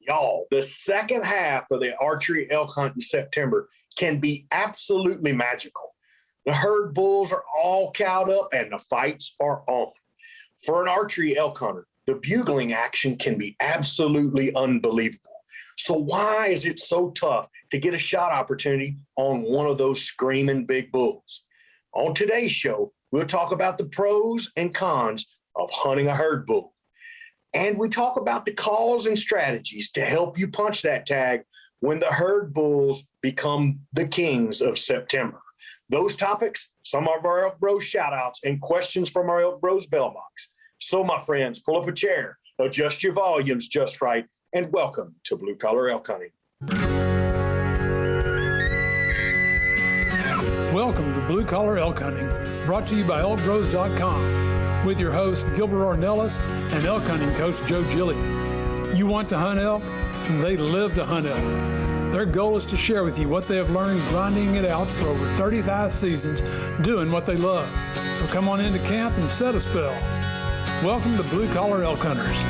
Y'all, the second half of the archery elk hunt in September can be absolutely magical. The herd bulls are all cowed up and the fights are on. For an archery elk hunter, the bugling action can be absolutely unbelievable. So why is it so tough to get a shot opportunity on one of those screaming big bulls? On today's show, we'll talk about the pros and cons of hunting a herd bull. And we talk about the calls and strategies to help you punch that tag when the herd bulls become the kings of September. Those topics, some of our Elk Bro shout outs, and questions from our Elk Bros bell box. So, my friends, pull up a chair, adjust your volumes just right, and welcome to Blue Collar Elk Hunting. Welcome to Blue Collar Elk Hunting, brought to you by ElkBros.com, with your host Gilbert Ornelas and elk hunting coach Joe Gillia. You want to hunt elk? They live to hunt elk. Their goal is to share with you what they have learned grinding it out for over 35 seasons, doing what they love. So come on into camp and set a spell. Welcome to Blue Collar Elk Hunters.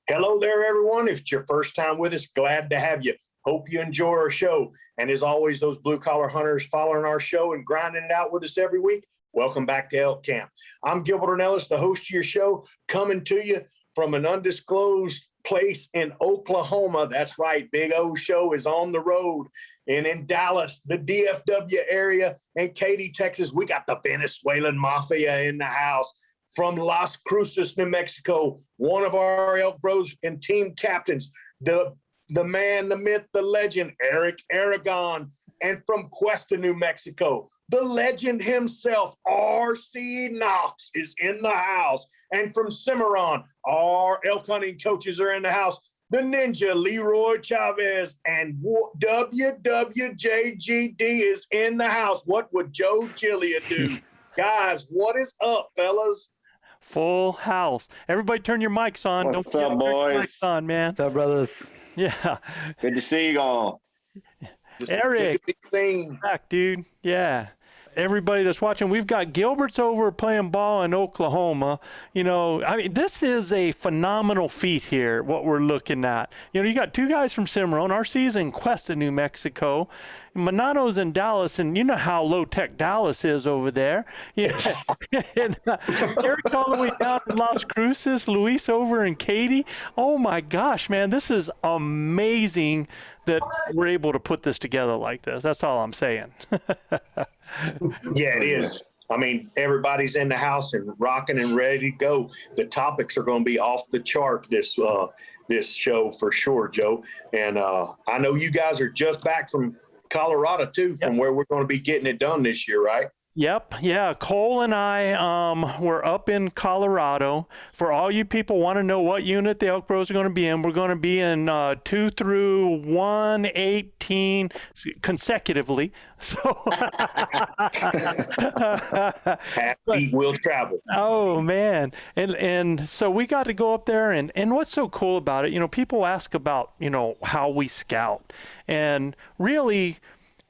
Hello there, everyone. If it's your first time with us, glad to have you. Hope you enjoy our show. And as always, those blue collar hunters following our show and grinding it out with us every week, welcome back to Elk Camp. I'm Gilbert Ornelas, the host of your show, coming to you from an undisclosed place in Oklahoma. That's right, Big O Show is on the road. And in Dallas, the DFW area, and Katy, Texas, we got the Venezuelan Mafia in the house. From Las Cruces, New Mexico, one of our Elk Bros and team captains, the man, the myth, the legend, Eric Aragon. And from Cuesta, New Mexico, the legend himself, R.C. Knox, is in the house. And from Cimarron, our elk hunting coaches are in the house. The ninja, Leroy Chavez, and WWJGD is in the house. What would Joe Gillia do? Guys, what is up, fellas? Full house. Everybody turn your mics on. What's up, boys? Your mics on, man. What's up, brothers? Yeah. Good to see you all. Eric, back, dude. Yeah. Everybody that's watching, we've got Gilbert's over playing ball in Oklahoma. You know, I mean, this is a phenomenal feat here, what we're looking at. You know, you got two guys from Cimarron. RC's in Cuesta, New Mexico. Manano's in Dallas, and you know how low-tech Dallas is over there. Yeah. And, Eric's all the way down in Las Cruces, Luis over in Katy. Oh, my gosh, man, this is amazing that we're able to put this together like this. That's all I'm saying. Yeah, it is. I mean, everybody's in the house and rocking and ready to go. The topics are going to be off the chart this show for sure, Joe. And I know you guys are just back from Colorado too, from where we're going to be getting it done this year, right? Yep. Yeah. Cole and I were up in Colorado. For all you people want to know what unit the Elk Bros are going to be in, we're going to be in 2 through 118 consecutively. So happy will travel. Oh man. And so we got to go up there, and what's so cool about it, you know, people ask about, you know, how we scout. And really,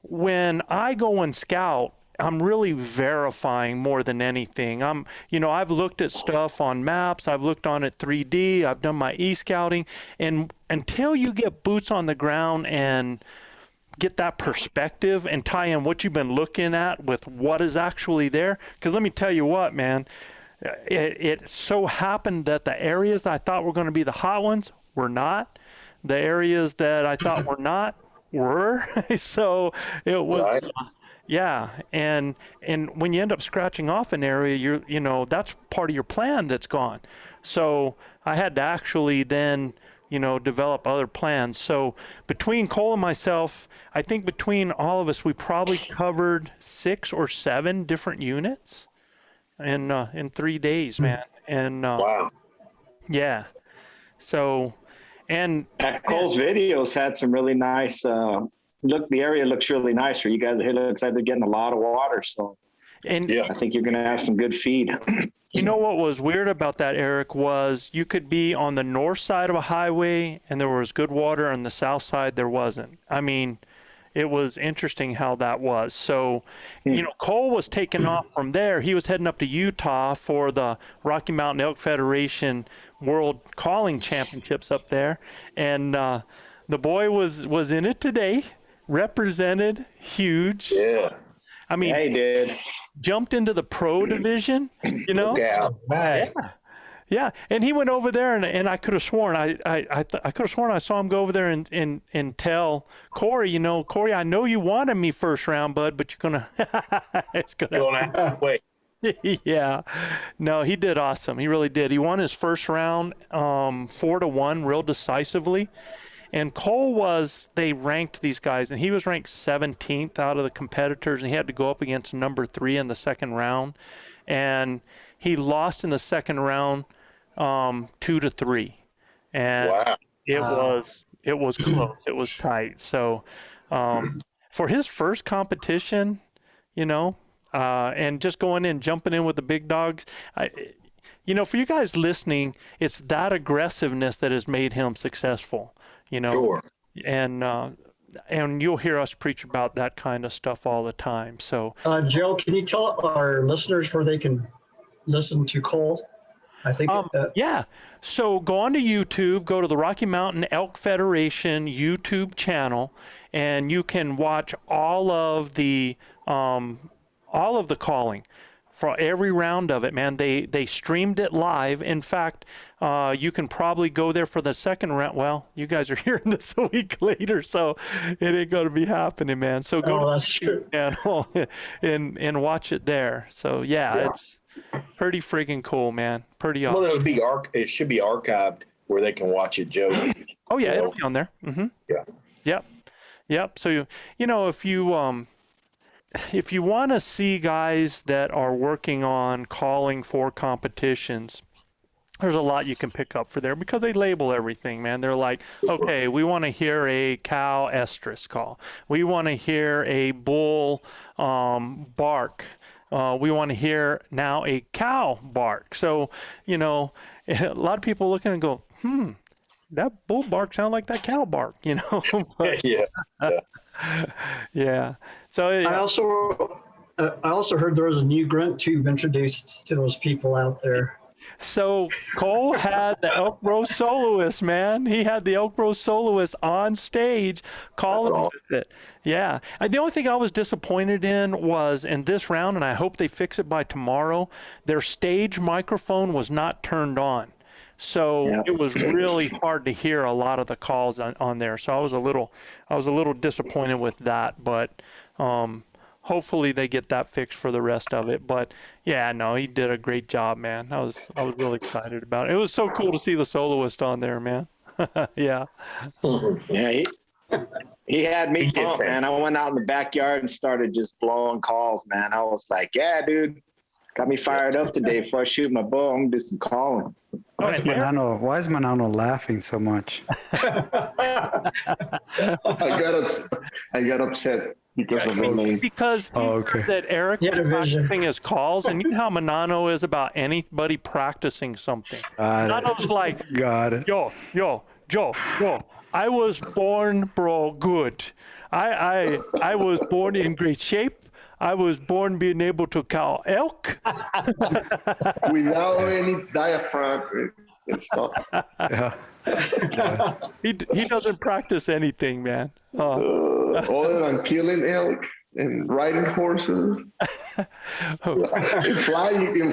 when I go and scout, I'm really verifying more than anything. I've looked at stuff on maps. I've looked on it 3D. I've done my e-scouting. And until you get boots on the ground and get that perspective and tie in what you've been looking at with what is actually there, because let me tell you what, man, it so happened that the areas that I thought were going to be the hot ones were not. The areas that I thought were not were. So it was... Right. Yeah, and when you end up scratching off an area, you know that's part of your plan that's gone. So I had to actually then, you know, develop other plans. So between Cole and myself, I think between all of us, we probably covered 6 or 7 different units in 3 days, man. And wow, yeah. So and Cole's videos had some really nice. The area looks really nice for you guys. It looks like they're getting a lot of water, so and I think you're going to have some good feed. You know what was weird about that, Eric, was you could be on the north side of a highway and there was good water, on the south side there wasn't. I mean, it was interesting how that was. So, you know, Cole was taking off from there. He was heading up to Utah for the Rocky Mountain Elk Federation World Calling Championships up there. And the boy was in it today, represented huge. Yeah. I mean, Yeah, he did. jumped into the pro division, you know? Yeah. Yeah, and he went over there, and I could have sworn I could have sworn I saw him go over there and tell Corey, you know, Corey, I know you wanted me first round, bud, but you're gonna it's gonna You're gonna have to wait. yeah. No, he did awesome. He really did. He won his first round 4-1 real decisively. And Cole they ranked these guys, and he was ranked 17th out of the competitors, and he had to go up against number 3 in the second round. And he lost in the second round 2-3. And Wow. it was close. It was tight. So for his first competition, you know, and just going in, jumping in with the big dogs, you know, for you guys listening, it's that aggressiveness that has made him successful, you know. Sure. And you'll hear us preach about that kind of stuff all the time. So Joe, can you tell our listeners where they can listen to Cole? I think yeah. So go on to YouTube, go to the Rocky Mountain Elk Federation YouTube channel, and you can watch all of the calling for every round of it, man. They streamed it live. In fact, you can probably go there for the second round. Well, you guys are hearing this a week later, so it ain't going to be happening, man. So go that's true. to the channel and watch it there. So yeah. It's pretty friggin' cool, man. Pretty awesome. Well, it should be archived where they can watch it, Joe. Oh yeah, it'll be on there. Mm-hmm. Yeah. Yep. So you know, if you want to see guys that are working on calling for competitions, there's a lot you can pick up for there because they label everything, man. They're like, okay, we want to hear a cow estrus call. We want to hear a bull bark. We want to hear now a cow bark. So, you know, a lot of people look at it and go, that bull bark sounds like that cow bark, you know? But, yeah. So I also heard there was a new grunt tube introduced to those people out there. So Cole had the Elk Bro soloist, man. He had the Elk Bro soloist on stage calling with it. Yeah. The only thing I was disappointed in was in this round, and I hope they fix it by tomorrow, their stage microphone was not turned on. So it was really hard to hear a lot of the calls on there. So I was a little disappointed with that, but hopefully they get that fixed for the rest of it. But yeah, no, he did a great job, man. I was really excited about it. It was so cool to see the soloist on there, man. Yeah. Yeah, he had me pumped, man. I went out in the backyard and started just blowing calls, man. I was like, yeah, dude, got me fired up today. Before I shoot my bow, I'm gonna do some calling. Why is Manano laughing so much? I got upset because of the name. Because that Eric was practicing his calls, and you know how Manano is about anybody practicing something. Manano's like, got it. Yo, I was born, bro, good. I was born in great shape. I was born being able to call elk. Without any diaphragm and stuff. Yeah. He doesn't practice anything, man. Other than killing elk and riding horses. and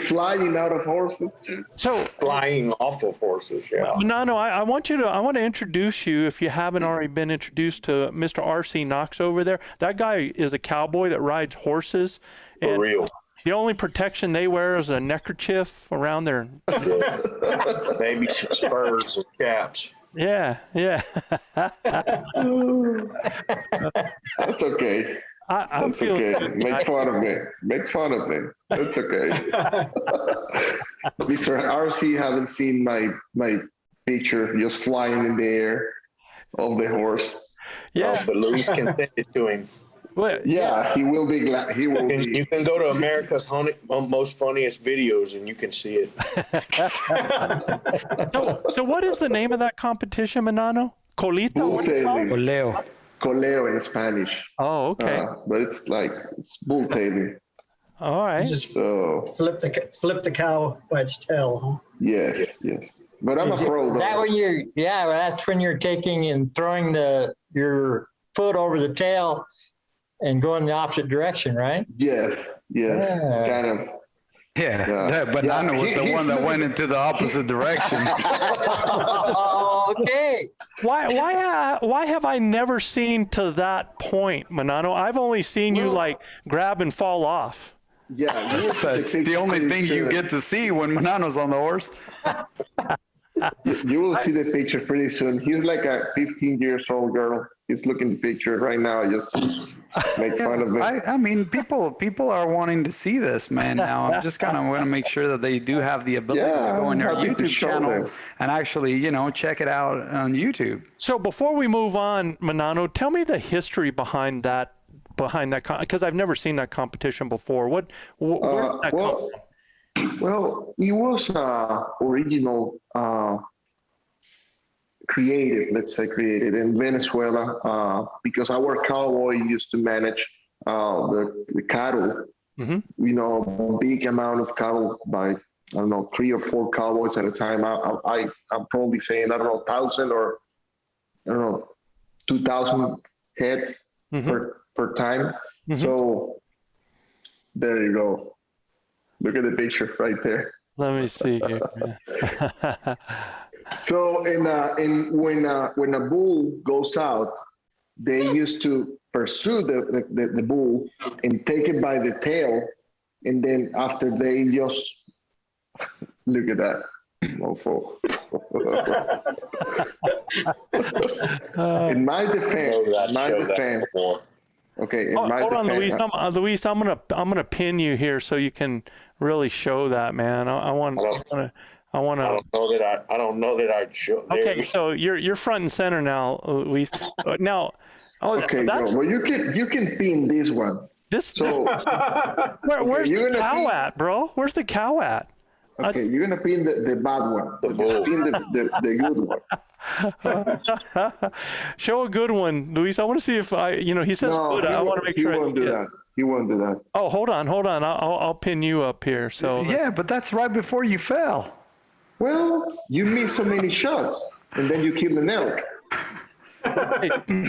flying out of horses too. So Flying off of horses, yeah. No, I want to introduce you, if you haven't already been introduced, to Mr. R.C. Knox over there. That guy is a cowboy that rides horses. For real. The only protection they wear is a neckerchief around their Maybe some spurs and caps. Yeah. That's okay. I'm That's feeling okay. Make fun of me. That's okay. Mr. RC haven't seen my picture just flying in the air of the horse. Yeah. But Luis can send it to him. Yeah, he will be glad. He will be. You can go to America's Most Funniest Videos and you can see it. So what is the name of that competition, Manano? Colita? Coleo. coleo in Spanish. Oh, okay. But it's bull tailing. All right. Just So flip the cow by its tail, huh? yes. But I'm a pro Is though. that when that's when you're taking and throwing your foot over the tail and going the opposite direction, right? Yes, Yeah. kind of. Yeah, Yeah. that banana Yeah, was the he's one that looking- went into the opposite direction. Okay. Why have I never seen to that point, Manano? I've only seen you like grab and fall off. Yeah, you will see That's the picture only pretty thing you soon. get to see when Manano's on the horse. You will see the picture pretty soon. He's like a 15 years old girl. He's looking at the picture right now just to make fun of it. I mean, people are wanting to see this, man. Now I'm just kind of want to make sure that they do have the ability Yeah, to go in their I'm happy to YouTube show channel them. and actually, check it out on YouTube. So before we move on, Manano, tell me the history behind that because I've never seen that competition before. Where did that come from? Well, it was original created in Venezuela because our cowboy used to manage the cattle. Mm-hmm. A big amount of cattle by, I don't know, 3 or 4 cowboys at a time. I'm probably saying, 1,000 or, 2,000 heads per time. Mm-hmm. So there you go. Look at the picture right there. Let me see here. So when a bull goes out, they used to pursue the bull and take it by the tail, and then after they just look at that mofo. In my defense, okay. In my Hold on, defense, Luis. I'm gonna pin you here so you can really show that, man. I want to. I don't know that I'd show. Okay, so you're front and center now, Luis. Now, okay, that's well, you can pin this one. this. So Where's you're the gonna cow pin- at, bro? Where's the cow at? Okay, you're gonna pin the bad one. But you pin the good one. Show a good one, Luis. I want to see if he says good. I want to make sure I He won't see do it. that. He won't do that. Oh, hold on. I'll pin you up here. So Yeah, but that's right before you fell. Well, you miss so many shots, and then you kill an elk.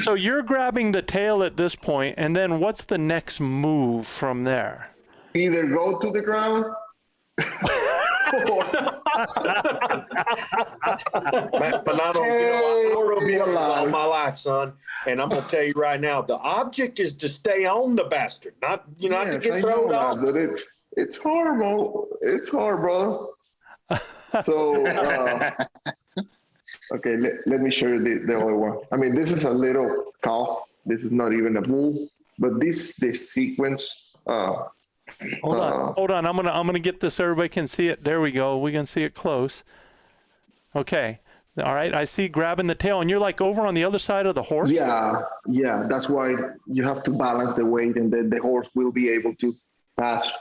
So you're grabbing the tail at this point, and then what's the next move from there? Either go to the ground, or But I don't, I rode horses all my life, son, and I'm gonna tell you right now, the object is to stay on the bastard, not not to yes, get I thrown know off. that, but it's horrible. It's hard, brother. So okay, let me show you the other one. I mean, this is a little calf. This is not even a bull, but this sequence. Hold on. I'm gonna get this so everybody can see it. There we go. We can see it close. Okay. All right. I see grabbing the tail, and you're like over on the other side of the horse. Yeah. That's why you have to balance the weight, and then the horse will be able to pass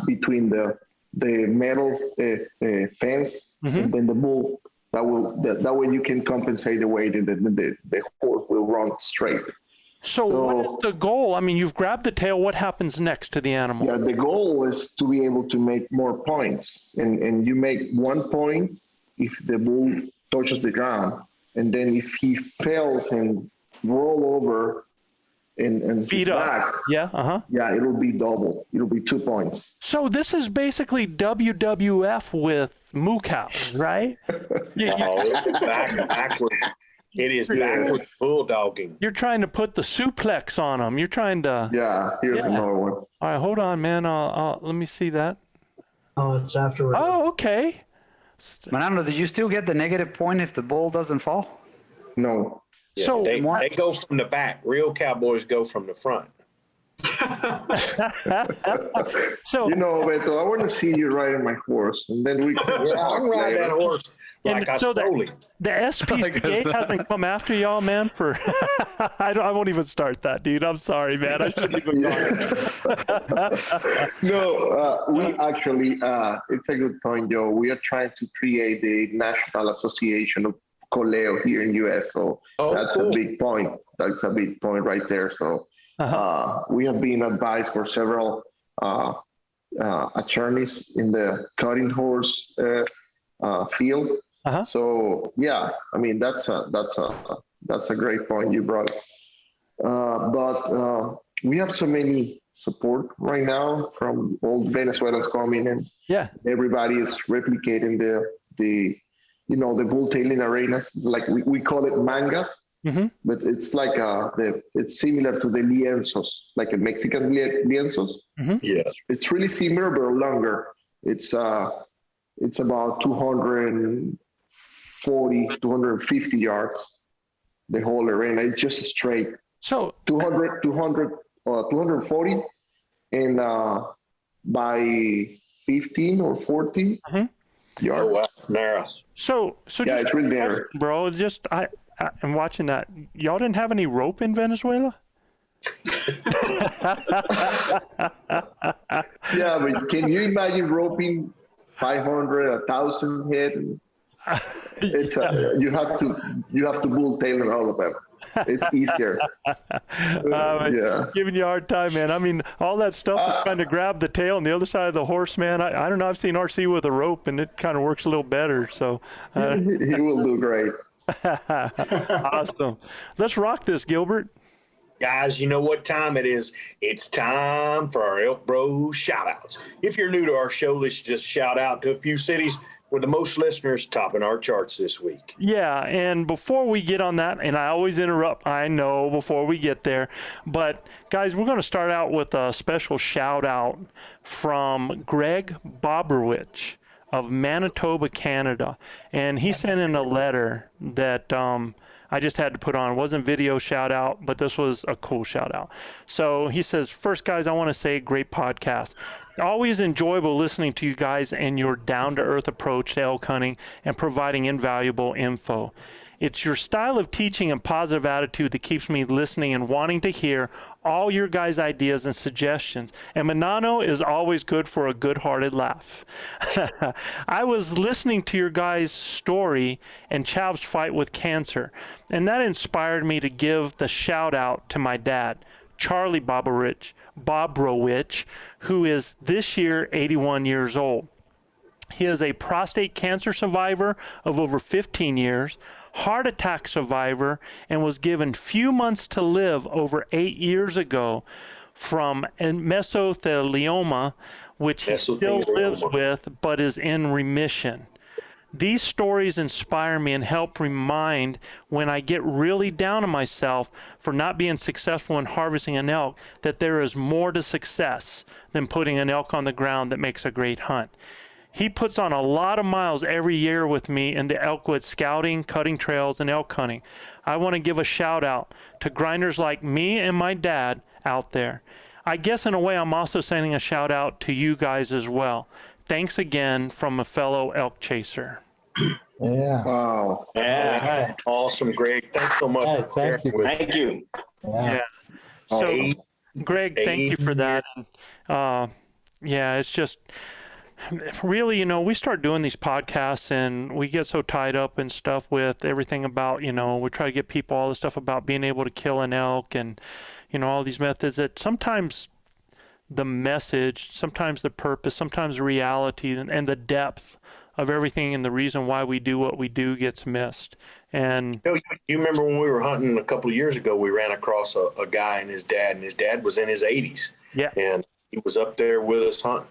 between the metal fence and then the bull. That way you can compensate the weight, and then the horse will run straight. So what is the goal? I mean, you've grabbed the tail. What happens next to the animal? Yeah, the goal is to be able to make more points, and you make 1 point if the bull touches the ground, and then if he fails and roll over and Beat up. back, yeah, it'll be double. It'll be 2 points. So this is basically WWF with moo cows, right? It's backward. It is backward bulldogging. You're trying to put the suplex on them. You're trying to. Yeah, here's another one. All right, hold on, man. Let me see that. Oh, it's afterward. Oh, okay. Manano, did you still get the negative point if the bull doesn't fall? No. Yeah, So they go from the back. Real cowboys go from the front. So Beto, I want to see you riding my horse, and then we can I'll ride that horse like I so stole him. the SPCA hasn't come after y'all, man. For I won't even start that, dude. I'm sorry, man. I shouldn't even gone. No, we actually, it's a good point, Joe. We are trying to create the National Association of Coleo here in U.S., so that's cool. a big point. that's a big point right there. So we have been advised for several attorneys in the cutting horse field. So yeah, I mean that's a great point you brought. But we have so many support right now from all Venezuelans coming, and everybody is replicating the bull tailing arena. Like we call it mangas, but it's like it's similar to the lienzos, like a Mexican lienzos. Yeah, it's really similar but longer. It's about 240, 250 yards. The whole arena, it's just straight. So 240 and by 15 or 14 yards. Oh, wow. Narrow. So yeah, just it's really narrow. Bro, just I'm watching that. Y'all didn't have any rope in Venezuela? Yeah, but can you imagine roping 500, 1,000 head? It's you have to bull tail all of them. It's easier. Giving you a hard time, man. I mean, all that stuff is trying to grab the tail on the other side of the horse, man. I don't know. I've seen RC with a rope, and it kind of works a little better. So he will do great. Awesome. Let's rock this, Gilbert. Guys, you know what time it is. It's time for our Elk Bro Shout Outs. If you're new to our show, let's just shout out to a few cities with the most listeners topping our charts this week. Yeah, and before we get on that, and I always interrupt, I know, before we get there, but guys, we're going to start out with a special shout out from Greg Bobrowicz of Manitoba, Canada, and he sent in a letter that I just had to put on. It wasn't video shout out, but this was a cool shout out. So he says, first, guys, I want to say great podcast. Always enjoyable listening to you guys and your down-to-earth approach to elk hunting and providing invaluable info. It's your style of teaching and positive attitude that keeps me listening and wanting to hear all your guys' ideas and suggestions. And Manano is always good for a good-hearted laugh. I was listening to your guys' story and Chav's fight with cancer, and that inspired me to give the shout-out to my dad, Charlie Bobrowicz, who is this year 81 years old. He is a prostate cancer survivor of over 15 years, heart attack survivor, and was given few months to live over 8 years ago from mesothelioma, which he still lives with but is in remission. These stories inspire me and help remind when I get really down on myself for not being successful in harvesting an elk that there is more to success than putting an elk on the ground that makes a great hunt. He puts on a lot of miles every year with me in the Elkwood scouting, cutting trails, and elk hunting. I want to give a shout out to grinders like me and my dad out there. I guess in a way I'm also sending a shout out to you guys as well. Thanks again from a fellow elk chaser. Yeah. Wow. Yeah. Awesome, Greg. Thanks so much. Yeah, thank you. Thank you. Yeah. So, Greg, thank you for that. Yeah, it's just really, you know, we start doing these podcasts and we get so tied up and stuff with everything about, you know, we try to get people all the stuff about being able to kill an elk and, you know, all these methods that sometimes the message, sometimes the purpose, sometimes the reality and the depth of everything and the reason why we do what we do gets missed. And you remember when we were hunting a couple of years ago, we ran across a guy and his dad was in his 80s. Yeah. And he was up there with us hunting.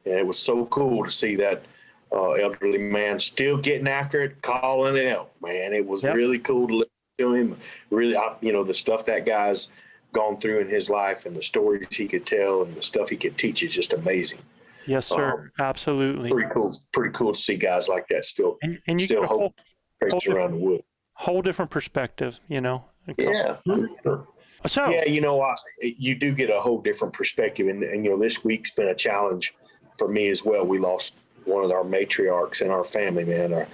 And it was so cool to see that elderly man still getting after it, calling it elk, man. It was really cool to listen to him. Really, you know, the stuff that guy's gone through in his life and the stories he could tell and the stuff he could teach is just amazing. Yes, sir. Absolutely. Pretty cool to see guys like that still. And you get a whole around the wood. Whole different perspective, you know. Yeah. So yeah, you know, you do get a whole different perspective, and you know, this week's been a challenge for me as well. We lost one of our matriarchs in our family, man,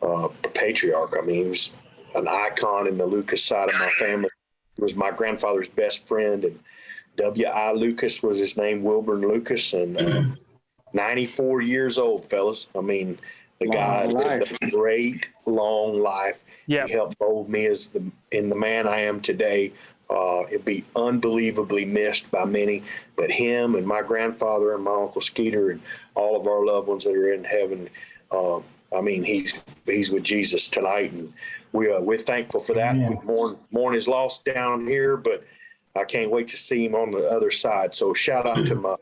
our patriarch. I mean, he was an icon in the Lucas side of my family. He was my grandfather's best friend, and W.I. Lucas was his name, Wilburn Lucas, and 94 years old, fellas. I mean, The guy lived a great long life. Yeah. He helped mold me in the man I am today. It'd be unbelievably missed by many, but him and my grandfather and my Uncle Skeeter and all of our loved ones that are in heaven. I mean, he's with Jesus tonight, and we're thankful for that. We mourn his loss down here, but I can't wait to see him on the other side. So shout out to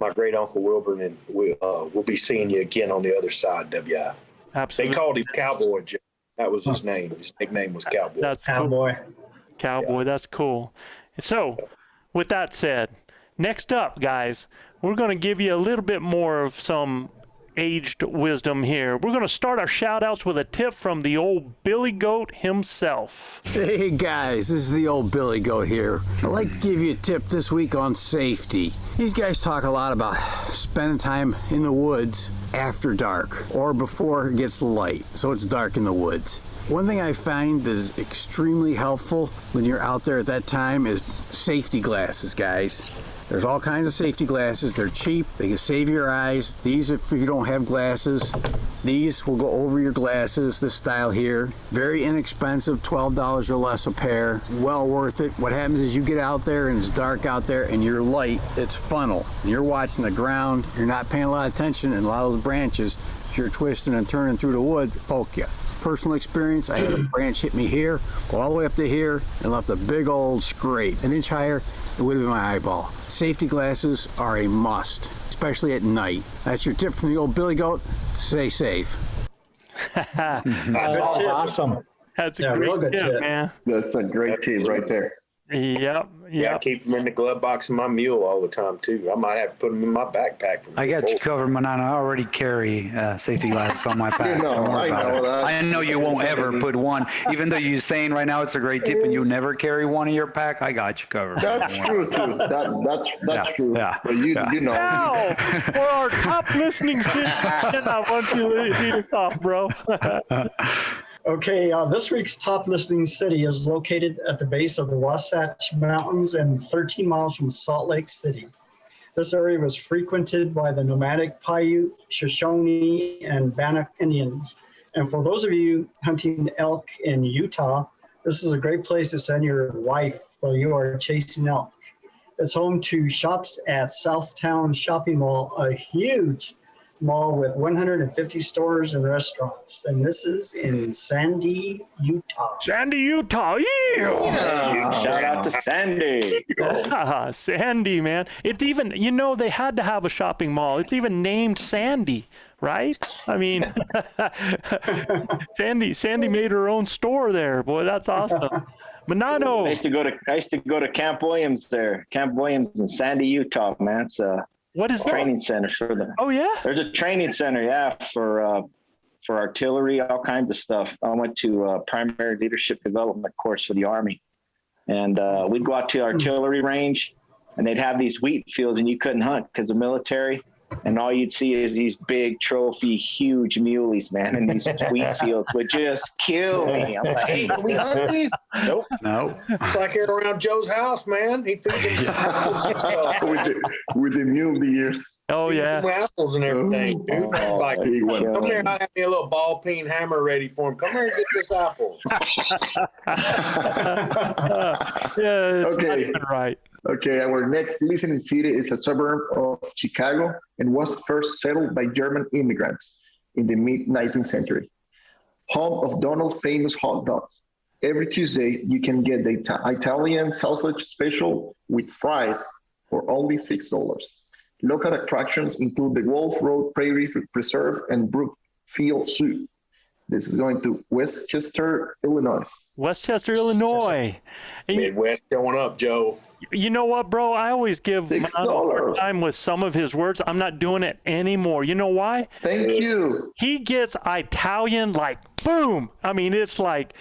my great uncle Wilburn, and we'll be seeing you again on the other side. WI. Absolutely. They called him Cowboy Joe. That was his name. His nickname was Cowboy. That's Cowboy. cool. Cowboy. That's cool. So, with that said, next up, guys, we're going to give you a little bit more of some aged wisdom here. We're going to start our shout outs with a tip from the old Billy Goat himself. Hey guys, this is the old Billy Goat here. I'd like to give you a tip this week on safety. These guys talk a lot about spending time in the woods after dark or before it gets light, so it's dark in the woods. One thing I find that is extremely helpful when you're out there at that time is safety glasses, guys. There's all kinds of safety glasses. They're cheap. They can save your eyes. These, if you don't have glasses, these will go over your glasses, this style here. Very inexpensive, $12 or less a pair. Well worth it. What happens is you get out there and it's dark out there and you're light, it's funnel. You're watching the ground. You're not paying a lot of attention, and a lot of those branches, as you're twisting and turning through the woods, poke you. Personal experience, I had a branch hit me here, go all the way up to here, and left a big old scrape. An inch higher, it would have been my eyeball. Safety glasses are a must, especially at night. That's your tip from the old Billy Goat. Stay safe. That's awesome. That's a real great good tip, tip. man. That's a great tip right there. Yep. Yeah, I keep them in the glove box of my mule all the time too. I might have to put them in my backpack. I got you covered, man. I already carry safety glasses on my pack. You know, Don't worry I about know it. that. I know you won't ever put one, even though you're saying right now it's a great tip and you never carry one in your pack. I got you covered. That's Don't worry. true too. That's true. Yeah. But you know. Now, for our top listening city, I want you to lead us off, bro. Okay, this week's top listening city is located at the base of the Wasatch Mountains and 13 miles from Salt Lake City. This area was frequented by the nomadic Paiute, Shoshone, and Bannock Indians. And for those of you hunting elk in Utah, this is a great place to send your wife while you are chasing elk. It's home to shops at Southtown Shopping Mall, a huge mall with 150 stores and restaurants. And this is in Sandy, Utah. Sandy, Utah. Yeah. Shout out to Sandy. Sandy, man. It's even, they had to have a shopping mall. It's even named Sandy, right? I mean, Sandy made her own store there. Boy, that's awesome. Manano. I used to go to Camp Williams there. Camp Williams in Sandy, Utah, man. It's What is that? training center for them. Oh, yeah? There's a training center, for artillery, all kinds of stuff. I went to a primary leadership development course for the Army. And we'd go out to the artillery range, and they'd have these wheat fields, and you couldn't hunt because of military. And all you'd see is these big trophy, huge muleys, man. And these wheat fields would just kill me. I'm like, hey, can we hunt these? Nope. No. It's like here around Joe's house, man. He feeds him apples and stuff. with the mule deers. Oh, yeah. Apples and everything, dude. Oh, Like, big one. come here, I have me a little ball peen hammer ready for him. Come here and get this apple. Yeah, it's not Okay. even right. Okay, our next listening city is a suburb of Chicago and was first settled by German immigrants in the mid-19th century. Home of Donald's famous hot dogs. Every Tuesday, you can get the Italian sausage special with fries for only $6. Local attractions include the Wolf Road Prairie Preserve and Brookfield Zoo. This is going to Westchester, Illinois. Westchester, Illinois. And Midwest going up, Joe. you know what, bro? I always give $6. Manano a hard time with some of his words. I'm not doing it anymore. You know why? Thank you. He gets Italian like boom. I mean, it's like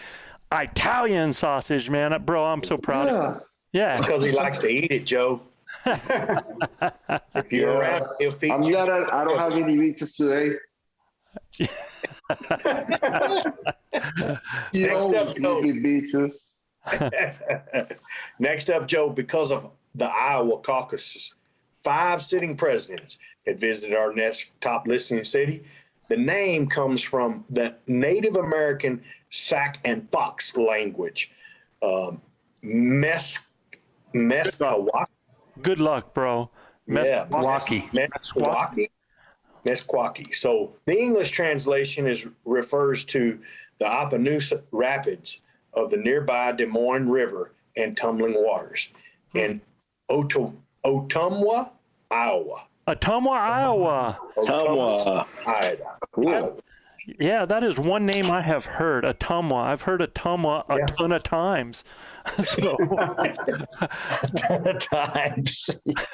Italian sausage, man. Bro, I'm so proud of you. Yeah. Because he likes to eat it, Joe. If you're around, he'll feed I'm you. glad I don't have any beaches today. You Next always up, Joe. give me beaches. Next up, Joe, because of the Iowa caucuses, 5 sitting presidents had visited our next top listening city. The name comes from the Native American Sac and Fox language. Meskwaki. Good luck, bro. Meskwaki. So the English translation refers to the Appaloosa Rapids of the nearby Des Moines River and tumbling waters in Ottumwa, Iowa. Iowa. Cool. Yeah, that is one name I have heard, Ottumwa. I've heard Ottumwa a ton of times. So.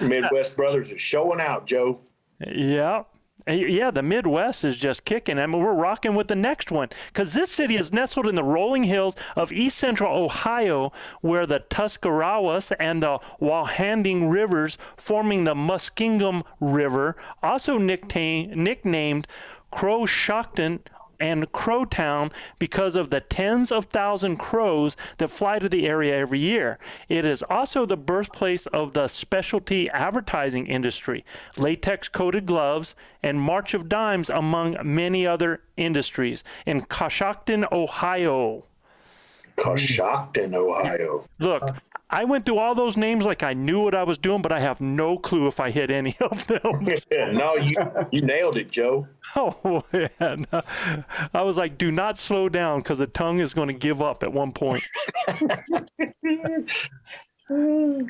Midwest brothers are showing out, Joe. Yeah. Yeah, the Midwest is just kicking. I mean, we're rocking with the next one because this city is nestled in the rolling hills of east central Ohio, where the Tuscarawas and the Walhanding rivers forming the Muskingum River, also nicknamed Crowshockton and Crowtown because of the tens of thousands crows that fly to the area every year. It is also the birthplace of the specialty advertising industry, latex-coated gloves, and March of Dimes, among many other industries, in Coshocton, Ohio. Coshocton, Ohio. Look, I went through all those names like I knew what I was doing, but I have no clue if I hit any of them. No, you nailed it, Joe. Oh, man. I was like, do not slow down because the tongue is going to give up at one point.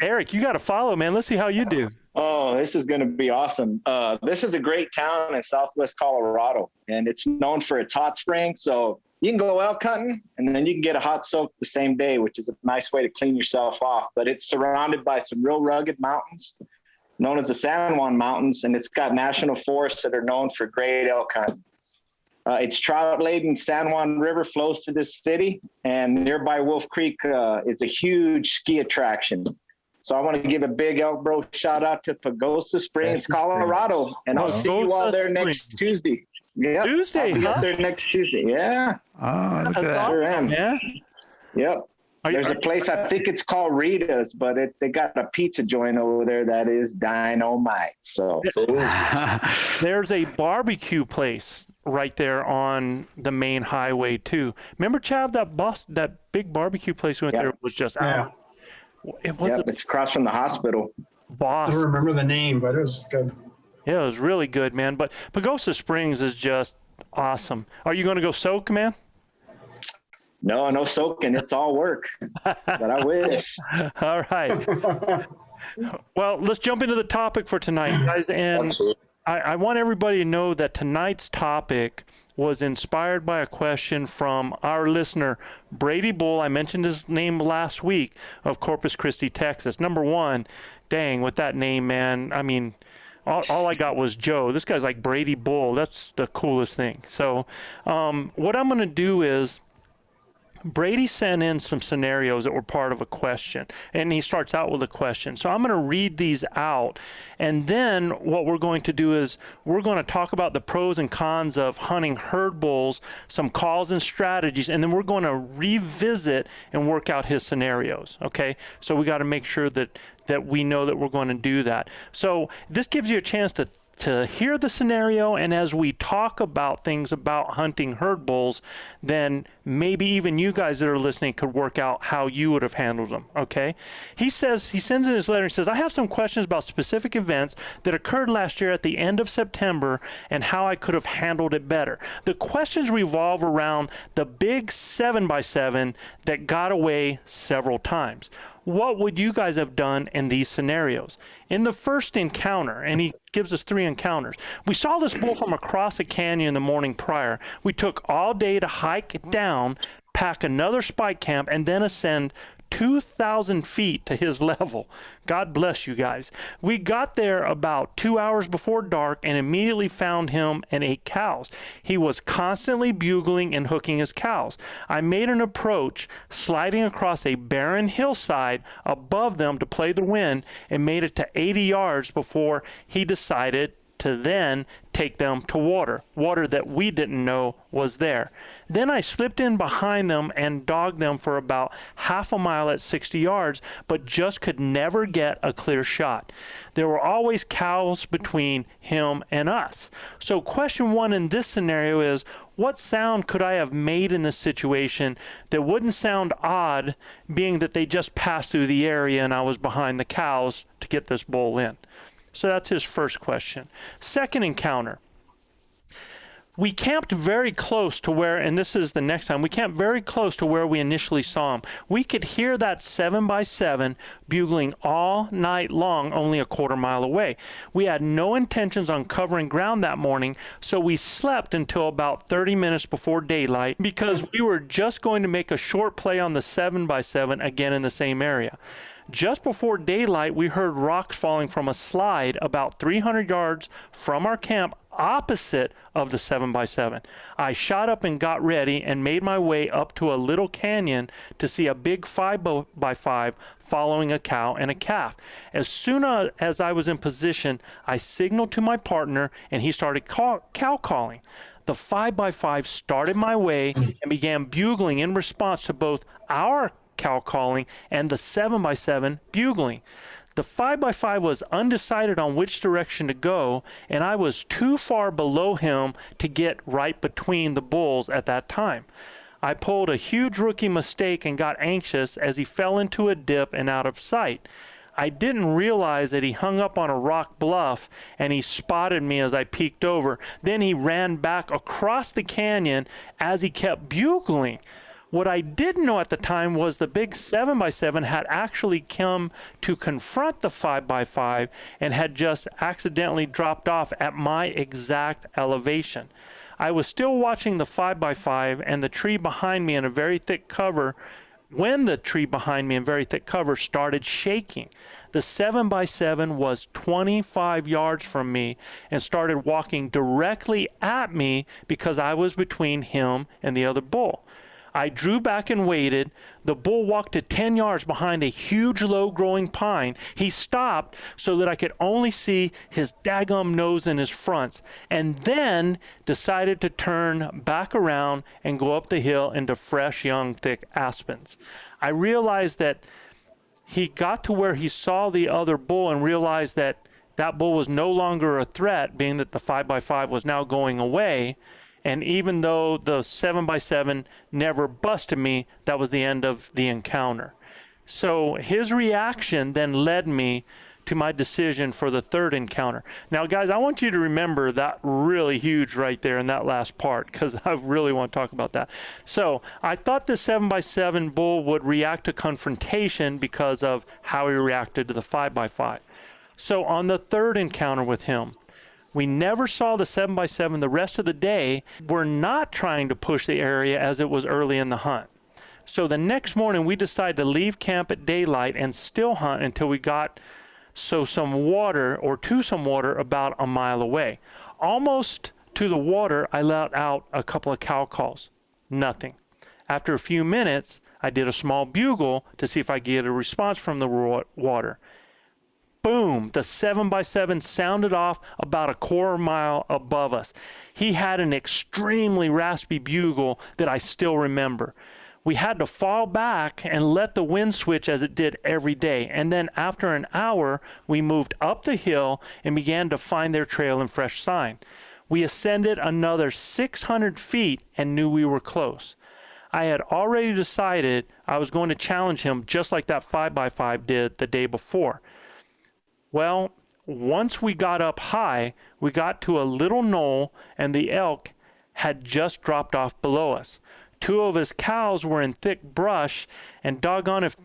Eric, you got to follow, man. Let's see how you do. Oh, this is going to be awesome. This is a great town in southwest Colorado, and it's known for its hot springs. So you can go elk hunting, and then you can get a hot soak the same day, which is a nice way to clean yourself off. But it's surrounded by some real rugged mountains known as the San Juan Mountains, and it's got national forests that are known for great elk hunting. Its trout-laden San Juan River flows to this city, and nearby Wolf Creek is a huge ski attraction. So I want to give a big Elk Bro shout out to Pagosa Springs, Colorado, and I'll see you all there next Tuesday. Yep. Tuesday, I'll be up there next Tuesday. Yeah. Oh, look at that. Sure am. Yeah. Yep. There's a place, I think it's called Rita's, but they got a pizza joint over there that is dynamite. So there's a barbecue place right there on the main highway too. Remember, Chav, that big barbecue place we went there was just out. It was it's across from the hospital. I don't remember the name, but it was good. Yeah, it was really good, man. But Pagosa Springs is just awesome. Are you going to go soak, man? No soaking. It's all work. But I wish. All right. Well, let's jump into the topic for tonight, guys. And I want everybody to know that tonight's topic was inspired by a question from our listener, Brady Bull. I mentioned his name last week, of Corpus Christi, Texas. Number one, dang, with that name, man. I mean, all I got was Joe. This guy's like Brady Bull. That's the coolest thing. So what I'm going to do is, Brady sent in some scenarios that were part of a question, and he starts out with a question. So I'm going to read these out, and then what we're going to do is we're going to talk about the pros and cons of hunting herd bulls, some calls and strategies, and then we're going to revisit and work out his scenarios, okay? So we got to make sure that we know that we're going to do that. So this gives you a chance to hear the scenario, and as we talk about things about hunting herd bulls, then maybe even you guys that are listening could work out how you would have handled them, okay? He sends in his letter, he says, I have some questions about specific events that occurred last year at the end of September and how I could have handled it better. The questions revolve around the big 7x7 that got away several times. What would you guys have done in these scenarios? In the first encounter, and he gives us 3 encounters, we saw this bull from across a canyon the morning prior. We took all day to hike it down, pack another spike camp, and then ascend 2,000 feet to his level. God bless you guys. We got there about 2 hours before dark and immediately found him and 8 cows. He was constantly bugling and hooking his cows. I made an approach, sliding across a barren hillside above them to play the wind, and made it to 80 yards before he decided to then take them to water that we didn't know was there. Then I slipped in behind them and dogged them for about half a mile at 60 yards, but just could never get a clear shot. There were always cows between him and us. So question one in this scenario is, what sound could I have made in this situation that wouldn't sound odd, being that they just passed through the area and I was behind the cows to get this bull in? So that's his first question. Second encounter. We camped very close to where, and this is the next time, we camped very close to where we initially saw him. We could hear that 7x7 bugling all night long, only a quarter mile away. We had no intentions on covering ground that morning, so we slept until about 30 minutes before daylight because we were just going to make a short play on the 7x7 again in the same area. Just before daylight, we heard rocks falling from a slide about 300 yards from our camp opposite of the 7x7. I shot up and got ready and made my way up to a little canyon to see a big 5x5 following a cow and a calf. As soon as I was in position, I signaled to my partner and he started cow calling. The 5x5 started my way and began bugling in response to both our cow calling and the 7x7 bugling. The 5x5 was undecided on which direction to go, and I was too far below him to get right between the bulls at that time. I pulled a huge rookie mistake and got anxious as he fell into a dip and out of sight. I didn't realize that he hung up on a rock bluff and he spotted me as I peeked over. Then he ran back across the canyon as he kept bugling. What I didn't know at the time was the big 7x7 had actually come to confront the 5x5 and had just accidentally dropped off at my exact elevation. I was still watching the 5x5 and the tree behind me in a very thick cover when the tree behind me in very thick cover started shaking. The 7x7 was 25 yards from me and started walking directly at me because I was between him and the other bull. I drew back and waited. The bull walked to 10 yards behind a huge low-growing pine. He stopped so that I could only see his daggum nose and his fronts, and then decided to turn back around and go up the hill into fresh, young, thick aspens. I realized that he got to where he saw the other bull and realized that that bull was no longer a threat, being that the 5x5 was now going away. And even though the 7x7 never busted me, that was the end of the encounter. So his reaction then led me to my decision for the third encounter. Now, guys, I want you to remember that really huge right there in that last part, because I really want to talk about that. So I thought the 7x7 bull would react to confrontation because of how he reacted to the 5x5. So on the third encounter with him, we never saw the 7x7 the rest of the day. We're not trying to push the area as it was early in the hunt. So the next morning we decided to leave camp at daylight and still hunt until we got to some water about a mile away. Almost to the water, I let out a couple of cow calls. Nothing. After a few minutes, I did a small bugle to see if I could get a response from the water. Boom, the 7x7 sounded off about a quarter mile above us. He had an extremely raspy bugle that I still remember. We had to fall back and let the wind switch as it did every day. And then after an hour, we moved up the hill and began to find their trail and fresh sign. We ascended another 600 feet and knew we were close. I had already decided I was going to challenge him just like that 5x5 did the day before. Well, once we got up high, we got to a little knoll and the elk had just dropped off below us. Two of his cows were in thick brush, and doggone if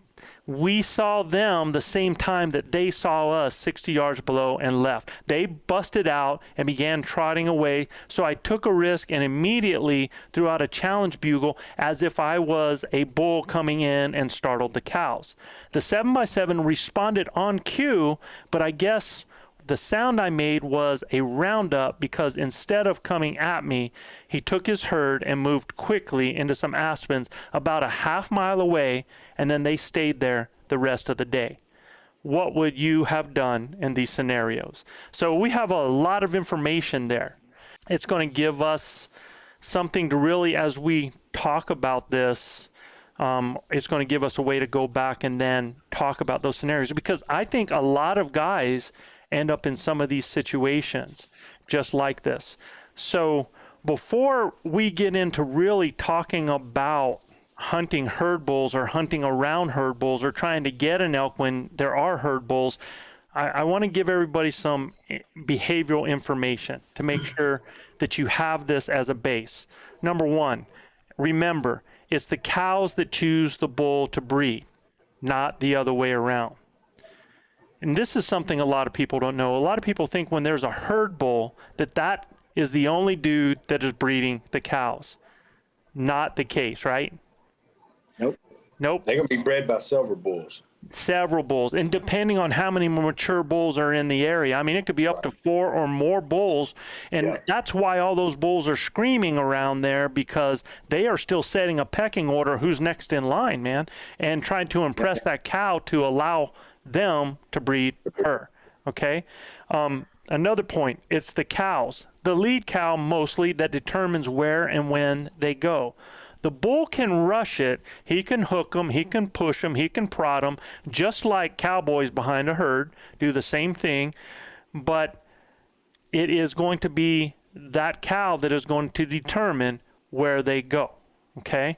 we saw them the same time that they saw us 60 yards below and left. They busted out and began trotting away, so I took a risk and immediately threw out a challenge bugle as if I was a bull coming in and startled the cows. The 7x7 responded on cue, but I guess the sound I made was a roundup because instead of coming at me, he took his herd and moved quickly into some aspens about a half mile away, and then they stayed there the rest of the day. what would you have done in these scenarios? So we have a lot of information there. It's going to give us something to really, as we talk about this, it's going to give us a way to go back and then talk about those scenarios, because I think a lot of guys end up in some of these situations just like this. So before we get into really talking about hunting herd bulls or hunting around herd bulls or trying to get an elk when there are herd bulls, I want to give everybody some behavioral information to make sure that you have this as a base. Number one, remember, it's the cows that choose the bull to breed, not the other way around. And this is something a lot of people don't know. A lot of people think when there's a herd bull that is the only dude that is breeding the cows. Not the case, right? Nope. They're going to be bred by several bulls. Several bulls, and depending on how many mature bulls are in the area, I mean, it could be up to 4 or more bulls, and that's why all those bulls are screaming around there, because they are still setting a pecking order who's next in line, man, and trying to impress that cow to allow them to breed her. Okay. Another point, it's the cows, the lead cow mostly, that determines where and when they go. The bull can rush it, he can hook them, he can push them, he can prod them, just like cowboys behind a herd do the same thing, but it is going to be that cow that is going to determine where they go, okay?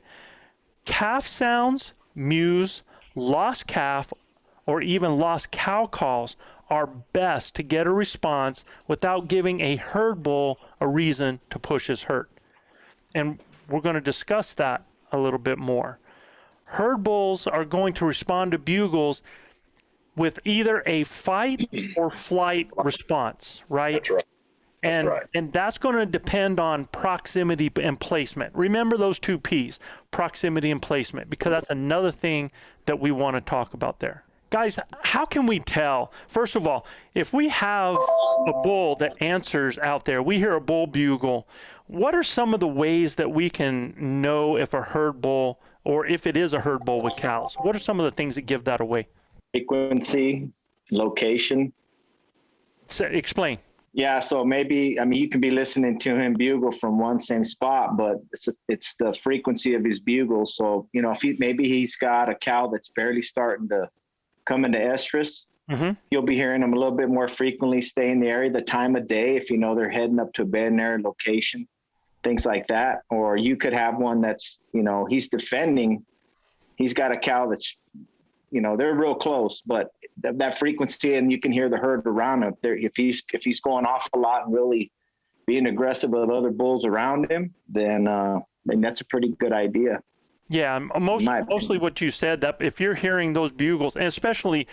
Calf sounds, mews, lost calf, or even lost cow calls are best to get a response without giving a herd bull a reason to push his herd. And we're going to discuss that a little bit more. Herd bulls are going to respond to bugles with either a fight or flight response, right? That's right. And that's going to depend on proximity and placement. Remember those 2 P's, proximity and placement, because that's another thing that we want to talk about there. Guys, how can we tell? First of all, if we have a bull that answers out there, we hear a bull bugle, what are some of the ways that we can know if a herd bull, or if it is a herd bull with cows? What are some of the things that give that away? Frequency, location. So, explain. Yeah, so maybe, I mean, you can be listening to him bugle from one same spot, but it's the frequency of his bugle. So, you know, if maybe he's got a cow that's barely starting to come into estrus, you'll be hearing them a little bit more frequently, stay in the area, the time of day, if you know they're heading up to a bed in area location, things like that. Or you could have one that's, you know, he's defending, he's got a cow that's, you know, they're real close, but that frequency, and you can hear the herd around him there. If he's going off a lot and really being aggressive with other bulls around him, then that's a pretty good idea. Yeah, mostly what you said, that if you're hearing those bugles, and especially,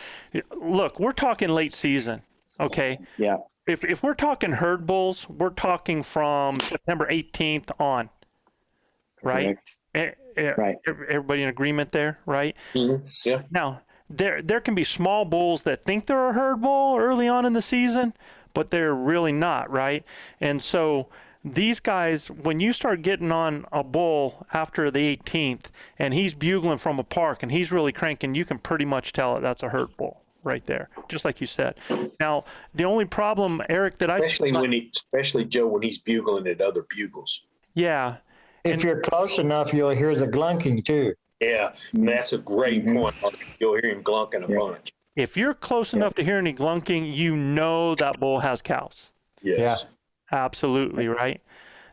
look, we're talking late season, okay? Yeah. If we're talking herd bulls, we're talking from September 18th on, right? Right. Everybody in agreement there, right? Mm-hmm. Yeah. Now, there can be small bulls that think they're a herd bull early on in the season, but they're really not, right? And so these guys, when you start getting on a bull after the 18th and he's bugling from a park and he's really cranking, you can pretty much tell that's a herd bull right there, just like you said. Now, the only problem, Eric, that especially Joe, when he's bugling at other bugles. Yeah. If you're close enough, you'll hear the glunking too. Yeah, that's a great point. You'll hear him glunking a bunch. If you're close enough to hear any glunking, you know that bull has cows. Yes. Yeah. Absolutely, right?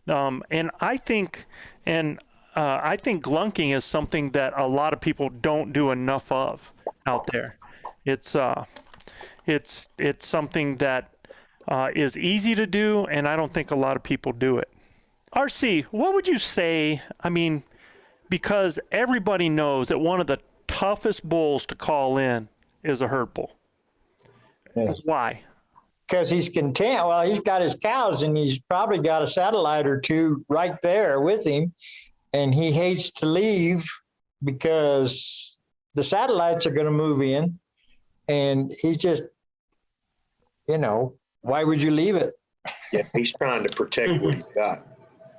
And I think glunking is something that a lot of people don't do enough of out there. It's something that is easy to do, and I don't think a lot of people do it. RC, what would you say? I mean, because everybody knows that one of the toughest bulls to call in is a herd bull. Yes. Why? Because he's content. Well, he's got his cows and he's probably got a satellite or 2 right there with him. And he hates to leave because the satellites are going to move in. And he's just, you know, why would you leave it? Yeah, he's trying to protect what he's got.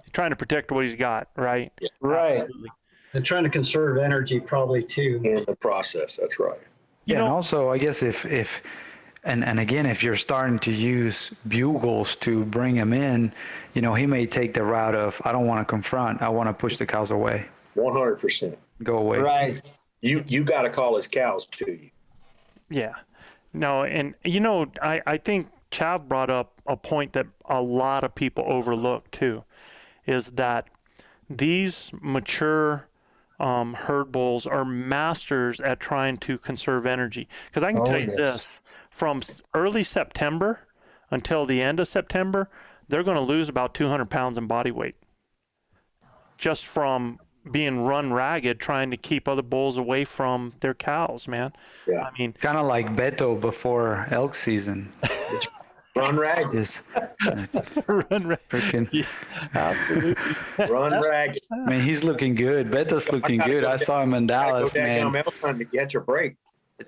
He's trying to protect what he's got, right? Right. Absolutely. They're trying to conserve energy probably too. In the process, that's right. And also, I guess and again, if you're starting to use bugles to bring him in, he may take the route of, I don't want to confront. I want to push the cows away. 100%. Go away. Right. You got to call his cows to you. Yeah. No, and I think Chav brought up a point that a lot of people overlook too, is that these mature herd bulls are masters at trying to conserve energy. Because I can tell you this, from early September until the end of September, they're going to lose about 200 pounds in body weight just from being run ragged trying to keep other bulls away from their cows, man. Yeah. I mean, Kind of like Beto before elk season. Run ragged. Just run ragged. freaking. Absolutely. Run ragged. I mean, he's looking good. Beto's looking good. I saw him in Dallas, Go down man. elk hunting to catch a break.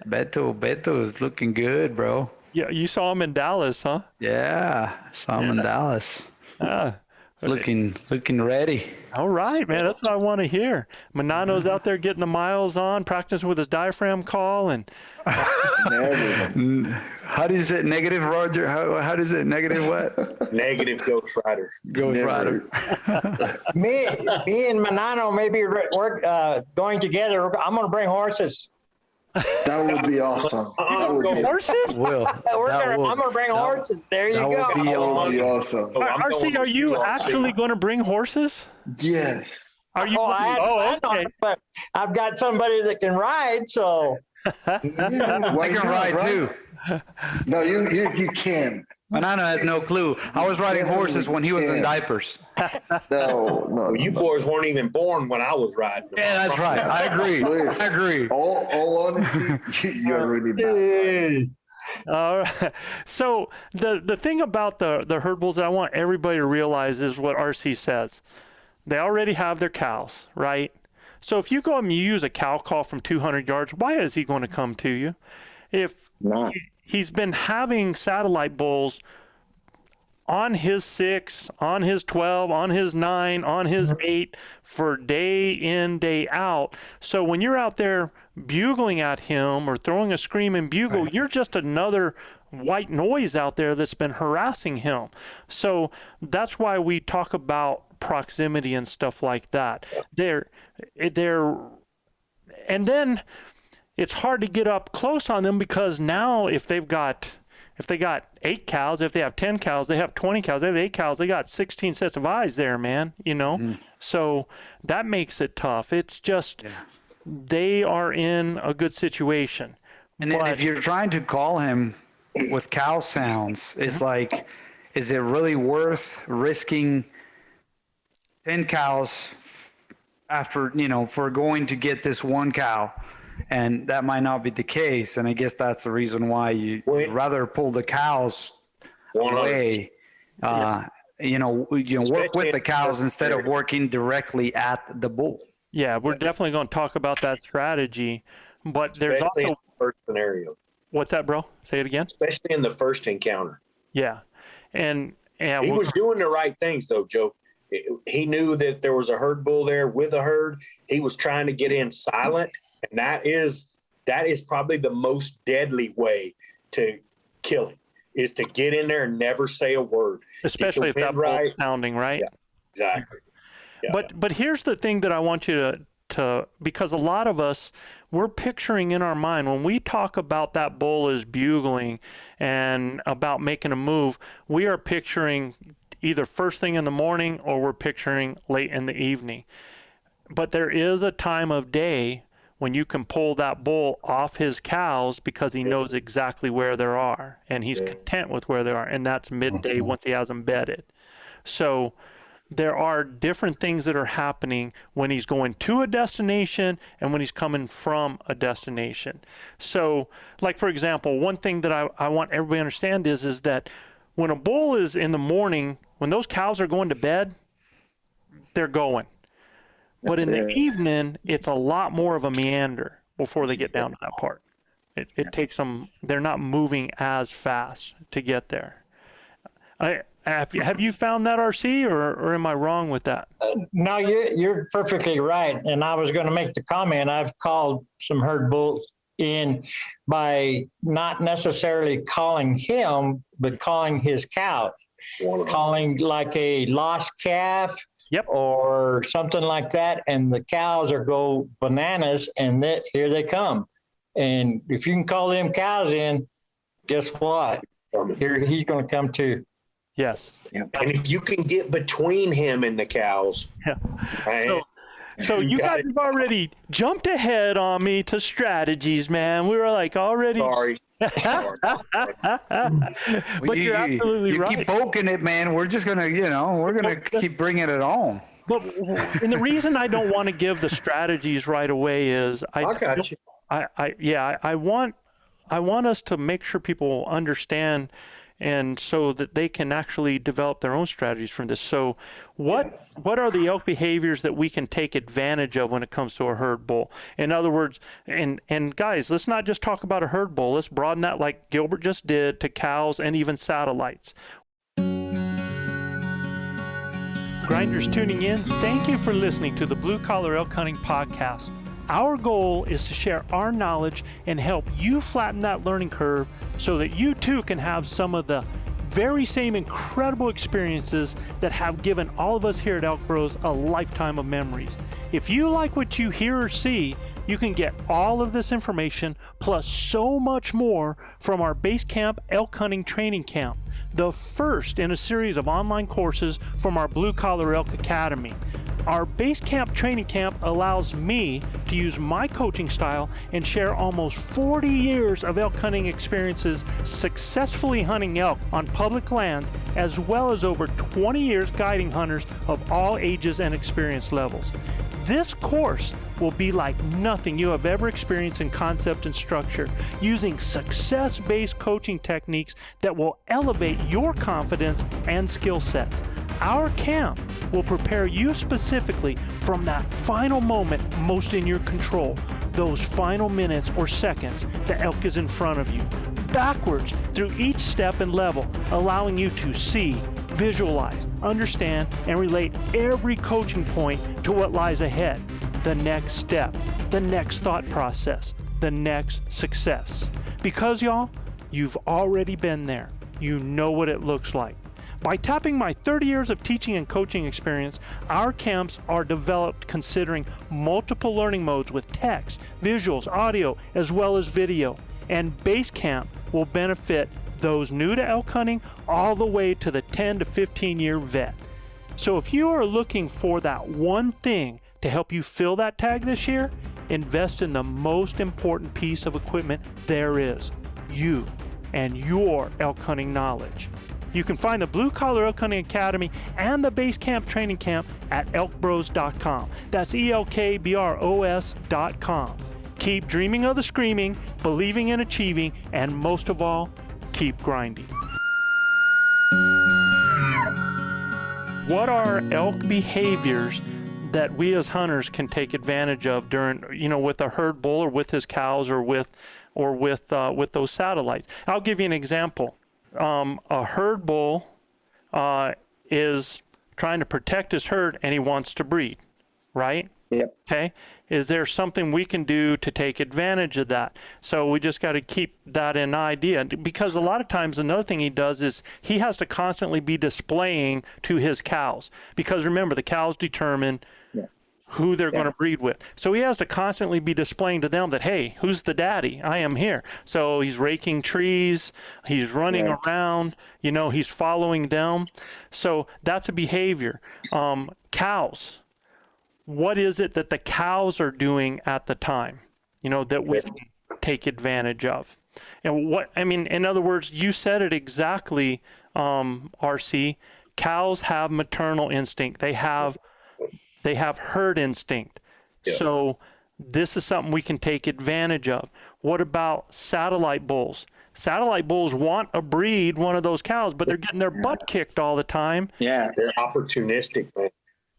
Beto is looking good, bro. Yeah, you saw him in Dallas, huh? Yeah, saw him in Dallas. Looking ready. All right, man. That's what I want to hear. Manano's out there getting the miles on, practicing with his diaphragm call, and How does it negative, Roger? How does it negative what? Negative Ghost Rider. Ghost Rider. Me and Manano maybe going together. I'm going to bring horses. That would be awesome. That would be, horses. Will. I'm going to bring horses. There you that go. would be that would be awesome. awesome. RC, are you actually going to bring horses? Yes. Are you? I okay. but I've got somebody that can ride, so. I can ride too. No, you can. Manano has no clue. I was riding horses when he was in diapers. No. You boys weren't even born when I was riding. Yeah, that's right. I agree. Luis, I agree. All honesty, you're really bad. All right. So the thing about the herd bulls that I want everybody to realize is what RC says. They already have their cows, right? So if you go and you use a cow call from 200 yards, why is he going to come to you? If he's been having satellite bulls on his 6, on his 12, on his 9, on his 8 for day in, day out. So when you're out there bugling at him or throwing a screaming bugle, you're just another white noise out there that's been harassing him. So that's why we talk about proximity and stuff like that. And then it's hard to get up close on them because now if they got 8 cows, if they have 10 cows, they have 20 cows, they have 8 cows, they got 16 sets of eyes there, man, So that makes it tough. It's just they are in a good situation. And then if you're trying to call him with cow sounds, it's like, is it really worth risking 10 cows after, for going to get this one cow? And that might not be the case. And I guess that's the reason why you'd rather pull the cows away, work with the cows instead of working directly at the bull. Yeah, we're definitely going to talk about that strategy, but there's Especially also in the first scenario. What's that, bro? Say it again. Especially in the first encounter. Yeah, and he was doing the right things though, Joe. He knew that there was a herd bull there with a herd. He was trying to get in silent, and that is probably the most deadly way to kill him, is to get in there and never say a word. Especially if that bull's pounding, right? Yeah, exactly. Yeah. But here's the thing that I want you to because a lot of us, we're picturing in our mind when we talk about that bull is bugling and about making a move, we are picturing either first thing in the morning or we're picturing late in the evening. But there is a time of day when you can pull that bull off his cows because he knows exactly where they are and he's content with where they are, and that's midday once he has them bedded. So there are different things that are happening when he's going to a destination and when he's coming from a destination. So, like, for example, one thing that I want everybody to understand is that when a bull is in the morning, when those cows are going to bed, they're going. But in the evening, it's a lot more of a meander before they get down to that part. It takes them, they're not moving as fast to get there. Have you found that, RC, or am I wrong with that? No, you're perfectly right. And I was going to make the comment. I've called some herd bulls in by not necessarily calling him, but calling his cows, calling like a lost calf. Yep. Or something like that, and the cows are go bananas, and here they come. And if you can call them cows in, guess what? Here he's going to come too. Yes. And if you can get between him and the cows. Yeah. So you guys have already jumped ahead on me to strategies, man. We were like already. Sorry. But you're absolutely right. You keep poking it, man. We're just going to, we're going to keep bringing it on. But and the reason I don't want to give the strategies right away is I got you. I want us to make sure people understand, and so that they can actually develop their own strategies from this. So what are the elk behaviors that we can take advantage of when it comes to a herd bull? In other words, and guys, let's not just talk about a herd bull. Let's broaden that, like Gilbert just did, to cows and even satellites. Grinders tuning in, thank you for listening to the Blue Collar Elk Hunting Podcast. Our goal is to share our knowledge and help you flatten that learning curve so that you too can have some of the very same incredible experiences that have given all of us here at Elk Bros a lifetime of memories. If you like what you hear or see, you can get all of this information plus so much more from our Base Camp Elk Hunting Training Camp, the first in a series of online courses from our Blue Collar Elk Academy. Our Base Camp Training Camp allows me to use my coaching style and share almost 40 years of elk hunting experiences successfully hunting elk on public lands, as well as over 20 years guiding hunters of all ages and experience levels. This course will be like nothing you have ever experienced in concept and structure, using success-based coaching techniques that will elevate your confidence and skill sets. Our camp will prepare you specifically from that final moment most in your control, those final minutes or seconds the elk is in front of you, backwards through each step and level, allowing you to see, visualize, understand, and relate every coaching point to what lies ahead, the next step, the next thought process, the next success. Because y'all, you've already been there. You know what it looks like. By tapping my 30 years of teaching and coaching experience, our camps are developed considering multiple learning modes with text, visuals, audio, as well as video. And Base Camp will benefit those new to elk hunting all the way to the 10 to 15 year vet. So if you are looking for that one thing to help you fill that tag this year, invest in the most important piece of equipment there is, you and your elk hunting knowledge. You can find the Blue Collar Elk Hunting Academy and the Base Camp Training Camp at ElkBros.com. That's ElkBros.com. Keep dreaming of the screaming, believing in achieving, and most of all, keep grinding. What are elk behaviors that we as hunters can take advantage of during, with a herd bull or with his cows or with those satellites? I'll give you an example. A herd bull is trying to protect his herd and he wants to breed, right? Yep. Okay. Is there something we can do to take advantage of that? So we just got to keep that in idea, because a lot of times another thing he does is he has to constantly be displaying to his cows, because remember, the cows determine who they're going to breed with. So he has to constantly be displaying to them that, hey, who's the daddy? I am here. So he's raking trees, he's running around, he's following them. So that's a behavior. Cows. What is it that the cows are doing at the time, that we can take advantage of? And in other words, you said it exactly, RC. Cows have maternal instinct. They have herd instinct. Yeah. So this is something we can take advantage of. What about satellite bulls? Satellite bulls want to breed one of those cows, but they're getting their butt kicked all the time. Yeah, they're opportunistic, man.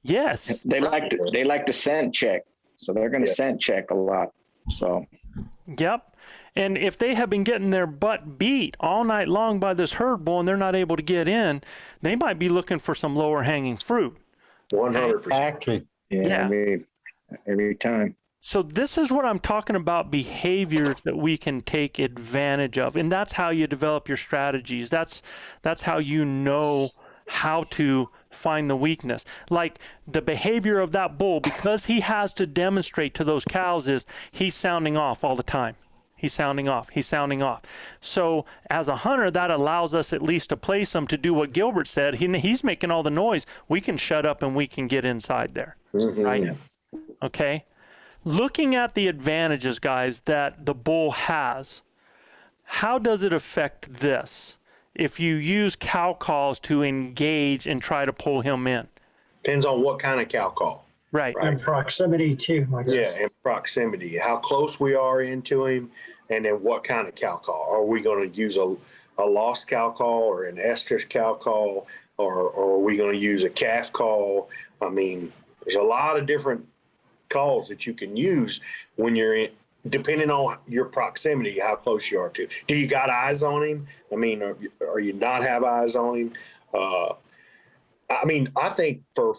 Yes. They like to scent check. So they're going to scent check a lot. So. Yep. And if they have been getting their butt beat all night long by this herd bull and they're not able to get in, they might be looking for some lower hanging fruit. 100%. Exactly. Yeah. Every time. So this is what I'm talking about, behaviors that we can take advantage of. And that's how you develop your strategies. That's how you know how to find the weakness. Like the behavior of that bull, because he has to demonstrate to those cows, is he's sounding off all the time. He's sounding off. He's sounding off. So as a hunter, that allows us at least to place him to do what Gilbert said. He's making all the noise. We can shut up and we can get inside there. Right? Okay. Looking at the advantages, guys, that the bull has, how does it affect this if you use cow calls to engage and try to pull him in? Depends on what kind of cow call. Right. And proximity too, I guess. Yeah, and proximity, how close we are into him, and then what kind of cow call. Are we going to use a lost cow call or an estrus cow call, or are we going to use a calf call? I mean, there's a lot of different calls that you can use when you're in, depending on your proximity, how close you are to. Do you got eyes on him? I mean, are you not have eyes on him? I mean, I think for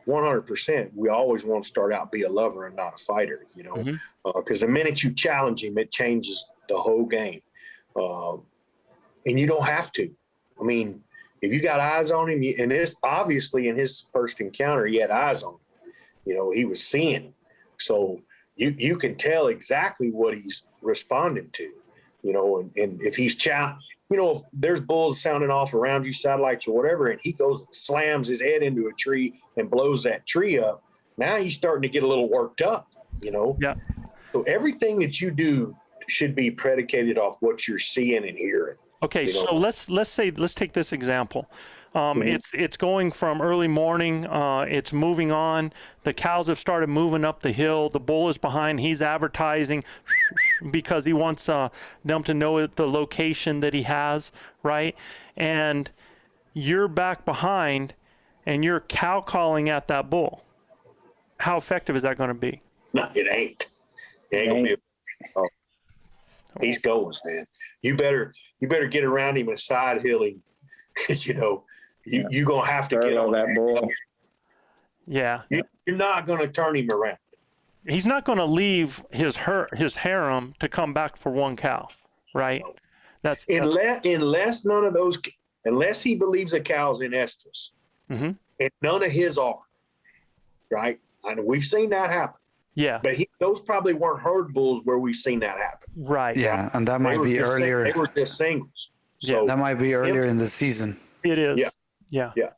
100%, we always want to start out be a lover and not a fighter, you know, because the minute you challenge him, it changes the whole game. And you don't have to. I mean, if you got eyes on him, and this obviously in his first encounter, he had eyes on him. You know, he was seeing. So you can tell exactly what he's responding to, you know, and if he's you know, if there's bulls sounding off around you, satellites or whatever, and he goes and slams his head into a tree and blows that tree up, now he's starting to get a little worked up, you know? Yeah. So everything that you do should be predicated off what you're seeing and hearing. Okay, you know? so let's take this example. It's going from early morning. It's moving on. The cows have started moving up the hill. The bull is behind. He's advertising because he wants them to know the location that he has, right? And you're back behind, and you're cow calling at that bull. How effective is that going to be? No, it ain't. It ain't gonna be. Oh, he's going, man. You better get around him and side hill him. You know. You're going to have to get on that bull. Yeah. You're not going to turn him around. He's not going to leave his harem to come back for one cow, right? That's unless none of those, unless he believes a cow's in estrus, and none of his are, right? And we've seen that happen. Yeah. But those probably weren't herd bulls where we've seen that happen. Right. Yeah, and that might be earlier. They were just singles. So that might be earlier in the season. It is. Yeah. Yeah. Yeah.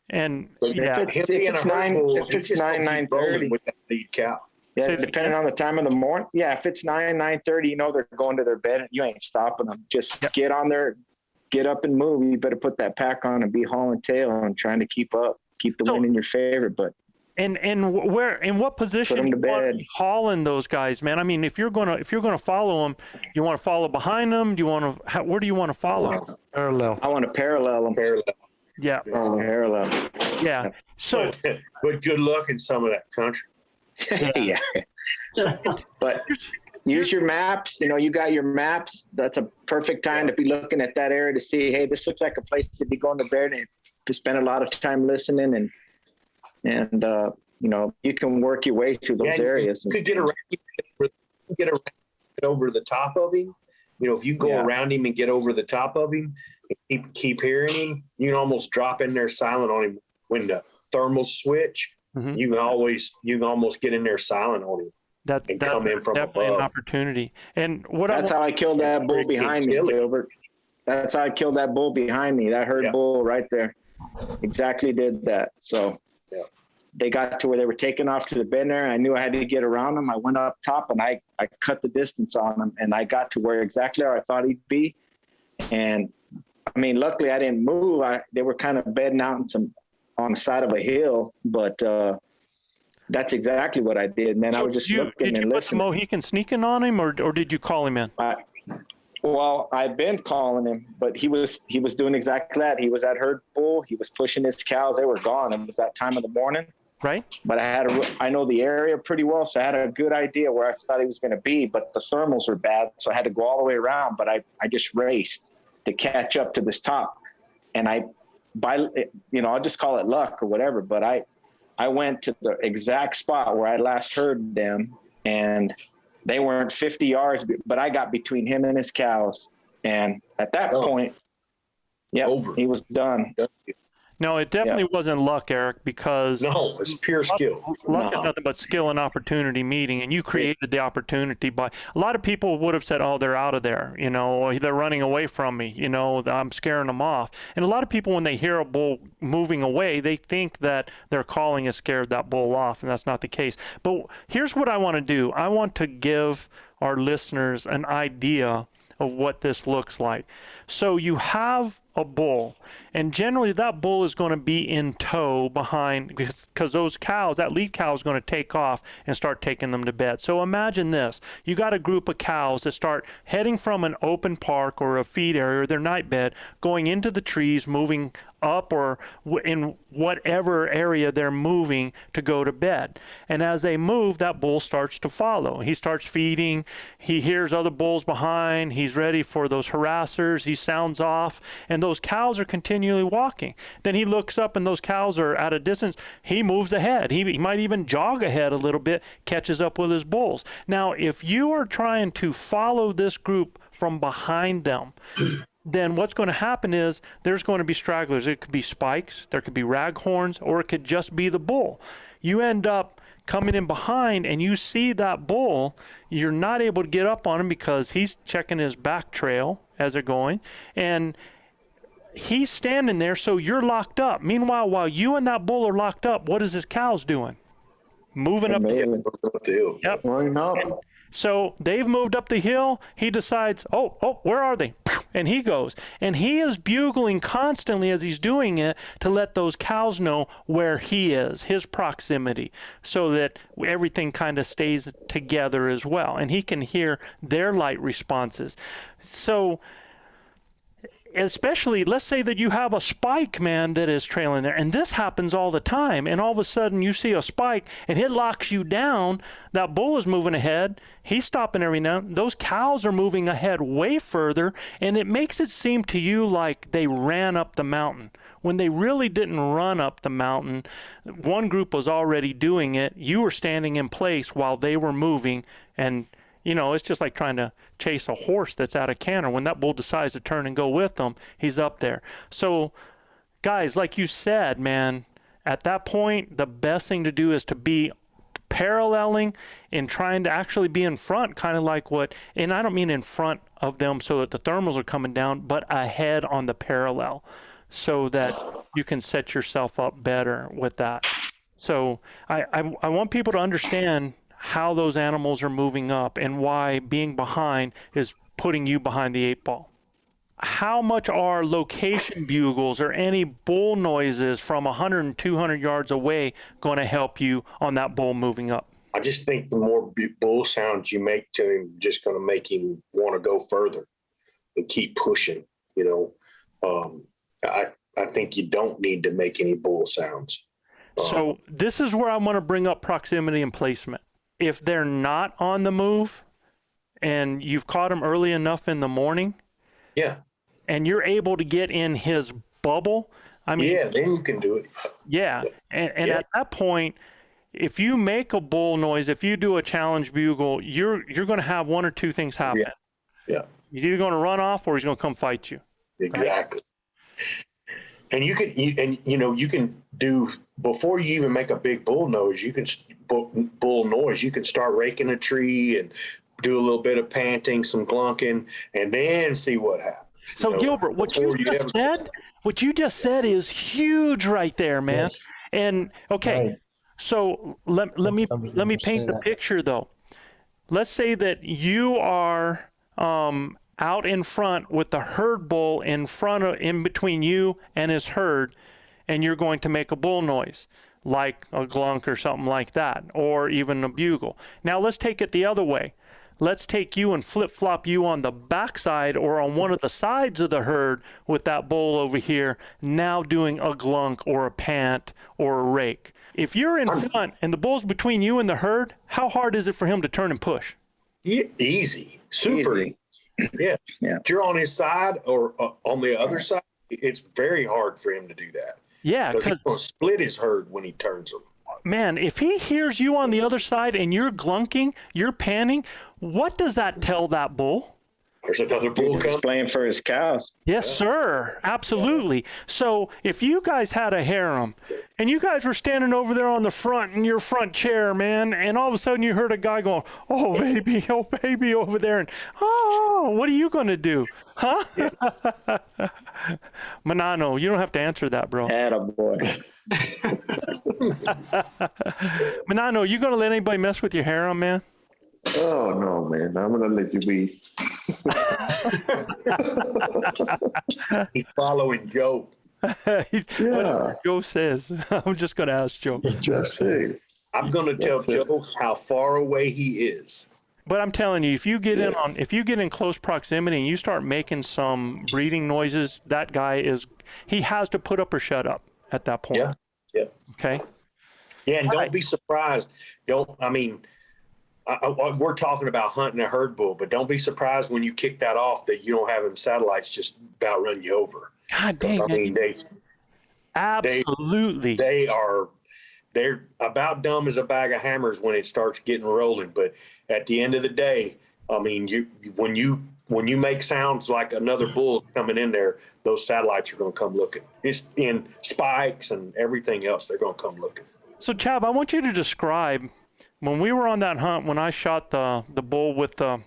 And if it's 9:30 with that lead cow. Yeah, so depending on the time of the morning. Yeah, if it's 9:30, you know they're going to their bed. You ain't stopping them. Just get on there, get up and move. You better put that pack on and be hauling tail and trying to keep up, keep the wind in your favor. But and where in what position you want to hauling those guys, man? I mean, if you're gonna follow them, you want to follow behind them. Do you want to? Where do you want to follow? Parallel. I want to parallel them. Yeah. Parallel. Yeah. So, but good luck in some of that country. Yeah. But use your maps. You know, you got your maps. That's a perfect time to be looking at that area to see, hey, this looks like a place to be going to bed and to spend a lot of time listening and you know, you can work your way through those areas. You could get around over the top of him. You know, if you go around him and get over the top of him, keep hearing him, you can almost drop in there silent on him when the thermal switch. You can almost get in there silent on him. That's come in from definitely above. An opportunity. And that's how I killed that bull behind me, Gilbert. That's how I killed that bull behind me. That herd bull right there. Exactly did that. So they got to where they were taking off to the bed there. I knew I had to get around them. I went up top and I cut the distance on them, and I got to where exactly where I thought he'd be. And I mean, luckily I didn't move. They were kind of bedding out on the side of a hill, but that's exactly what I did. And then I was just looking and listening. Did you put the Mohican sneaking on him, or did you call him in? Well, I've been calling him, but he was doing exactly that. He was at herd bull. He was pushing his cows. They were gone. It was that time of the morning. Right. But I know the area pretty well, so I had a good idea where I thought he was going to be, but the thermals were bad, so I had to go all the way around. But I just raced to catch up to this top, and I'll just call it luck or whatever. But I went to the exact spot where I last heard them, and they weren't 50 yards, but I got between him and his cows. And at that point, he was done. No, it definitely wasn't luck, Eric, because no, it's pure skill. Luck is nothing but skill and opportunity meeting, and you created the opportunity by. A lot of people would have said, "Oh, they're out of there," you know, or they're running away from me, you know, I'm scaring them off. And a lot of people, when they hear a bull moving away, they think that their calling has scared that bull off, and that's not the case. But here's what I want to do: I want to give our listeners an idea of what this looks like. So you have a bull, and generally that bull is going to be in tow behind, because those cows, that lead cow is going to take off and start taking them to bed. So imagine this: you got a group of cows that start heading from an open park or a feed area or their night bed, going into the trees, moving up or in whatever area they're moving to go to bed. And as they move, that bull starts to follow. He starts feeding. He hears other bulls behind. He's ready for those harassers. He sounds off, and those cows are continually walking. Then he looks up, and those cows are at a distance. He moves ahead. He might even jog ahead a little bit, catches up with his bulls. Now, if you are trying to follow this group from behind them, then what's going to happen is there's going to be stragglers. It could be spikes, there could be raghorns, or it could just be the bull. You end up coming in behind and you see that bull. You're not able to get up on him because he's checking his back trail as they're going, and he's standing there, so you're locked up. Meanwhile, while you and that bull are locked up, what is his cows doing? Moving up the hill. Yep. Going up. So they've moved up the hill. He decides, oh, where are they? And he goes. And he is bugling constantly as he's doing it to let those cows know where he is, his proximity, so that everything kind of stays together as well. And he can hear their light responses. So especially, let's say that you have a spike, man, that is trailing there, and this happens all the time, and all of a sudden you see a spike and it locks you down. That bull is moving ahead, he's stopping every now and then. Those cows are moving ahead way further, and it makes it seem to you like they ran up the mountain when they really didn't run up the mountain. One group was already doing it. You were standing in place while they were moving, and you know, it's just like trying to chase a horse that's out of canter. When that bull decides to turn and go with them, he's up there. So, guys, like you said, man, at that point, the best thing to do is to be paralleling and trying to actually be in front, kind of like what, and I don't mean in front of them so that the thermals are coming down, but ahead on the parallel so that you can set yourself up better with that. So I want people to understand how those animals are moving up and why being behind is putting you behind the 8-ball. How much are location bugles or any bull noises from 100 and 200 yards away going to help you on that bull moving up? I just think the more bull sounds you make to him, just going to make him want to go further and keep pushing. You know, I think you don't need to make any bull sounds. So this is where I want to bring up proximity and placement. If they're not on the move and you've caught them early enough in the morning, and you're able to get in his bubble, I mean, then you can do it. And at that point, if you make a bull noise, if you do a challenge bugle, you're going to have one or two things happen. He's either going to run off or he's going to come fight you. Exactly. And you can do, before you even make a big bull noise, you can start raking a tree and do a little bit of panting, some glunking, and then see what happens. So Gilbert, what you just said is huge right there, man. Yes. And okay, right. So let me paint the picture though. Let's say that you are out in front with the herd bull in between you and his herd, and you're going to make a bull noise like a glunk or something like that, or even a bugle. Now let's take it the other way. Let's take you and flip-flop you on the backside or on one of the sides of the herd with that bull over here, now doing a glunk or a pant or a rake. If you're in front and the bull's between you and the herd, how hard is it for him to turn and push? Easy. Super easy. Yeah. If you're on his side or on the other side, it's very hard for him to do that. Yeah, because he's going to split his herd when he turns them. man, if he hears you on the other side and you're glunking, you're panning, what does that tell that bull? There's another bull He's coming. playing for his cows. Yes, sir. Absolutely. So if you guys had a harem and you guys were standing over there on the front in your front chair, man, and all of a sudden you heard a guy going, oh, baby over there. And, oh, what are you going to do? Huh? Manano, you don't have to answer that, bro. Attaboy. Manano, you going to let anybody mess with your harem, man? Oh no, man! I'm gonna let you be. He's following Joe. Yeah. Joe says. I'm just going to ask Joe. Just say. I'm going to tell That's it. Joe how far away he is. But I'm telling you, if you get in close proximity and you start making some breeding noises, that guy he has to put up or shut up at that point. Yeah. Yeah. Okay. Yeah, and All don't right. be surprised. We're talking about hunting a herd bull, but don't be surprised when you kick that off that you don't have him satellites just about run you over. God dang. I mean, Absolutely. they're about dumb as a bag of hammers when it starts getting rolling. But at the end of the day, I mean, when you make sounds like another bull's coming in there, those satellites are going to come looking. It's in spikes and everything else. They're going to come looking. So, Chav, I want you to describe when we were on that hunt, when I shot the bull with the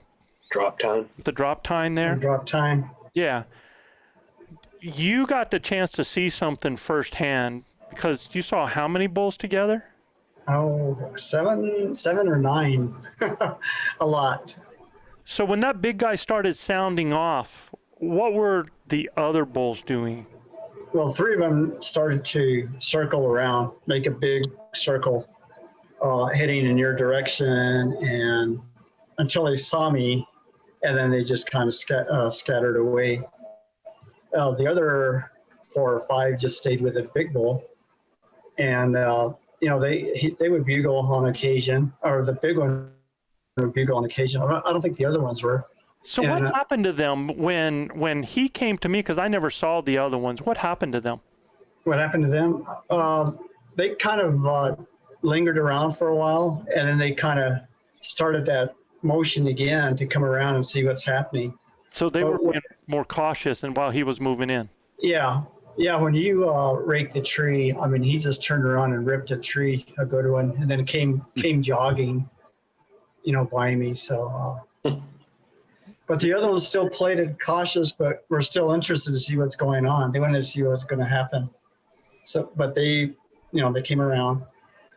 Drop time. drop tine there. Drop time. Yeah. You got the chance to see something firsthand because you saw how many bulls together? Oh, seven or nine. A lot. So when that big guy started sounding off, what were the other bulls doing? Well, three of them started to circle around, make a big circle, heading in your direction, and until they saw me, and then they just kind of scattered away. The other 4 or 5 just stayed with the big bull, and they would bugle on occasion, or the big one would bugle on occasion. I don't think the other ones were. So what happened to them when he came to me? Because I never saw the other ones. What happened to them? What happened to them? They kind of lingered around for a while, and then they kind of started that motion again to come around and see what's happening. So they were being more cautious, and while he was moving in. Yeah. When you rake the tree, I mean, he just turned around and ripped a tree, a good one, and then came jogging, by me. So, but the other ones still played it cautious, but were still interested to see what's going on. They wanted to see what's going to happen. So, but they came around.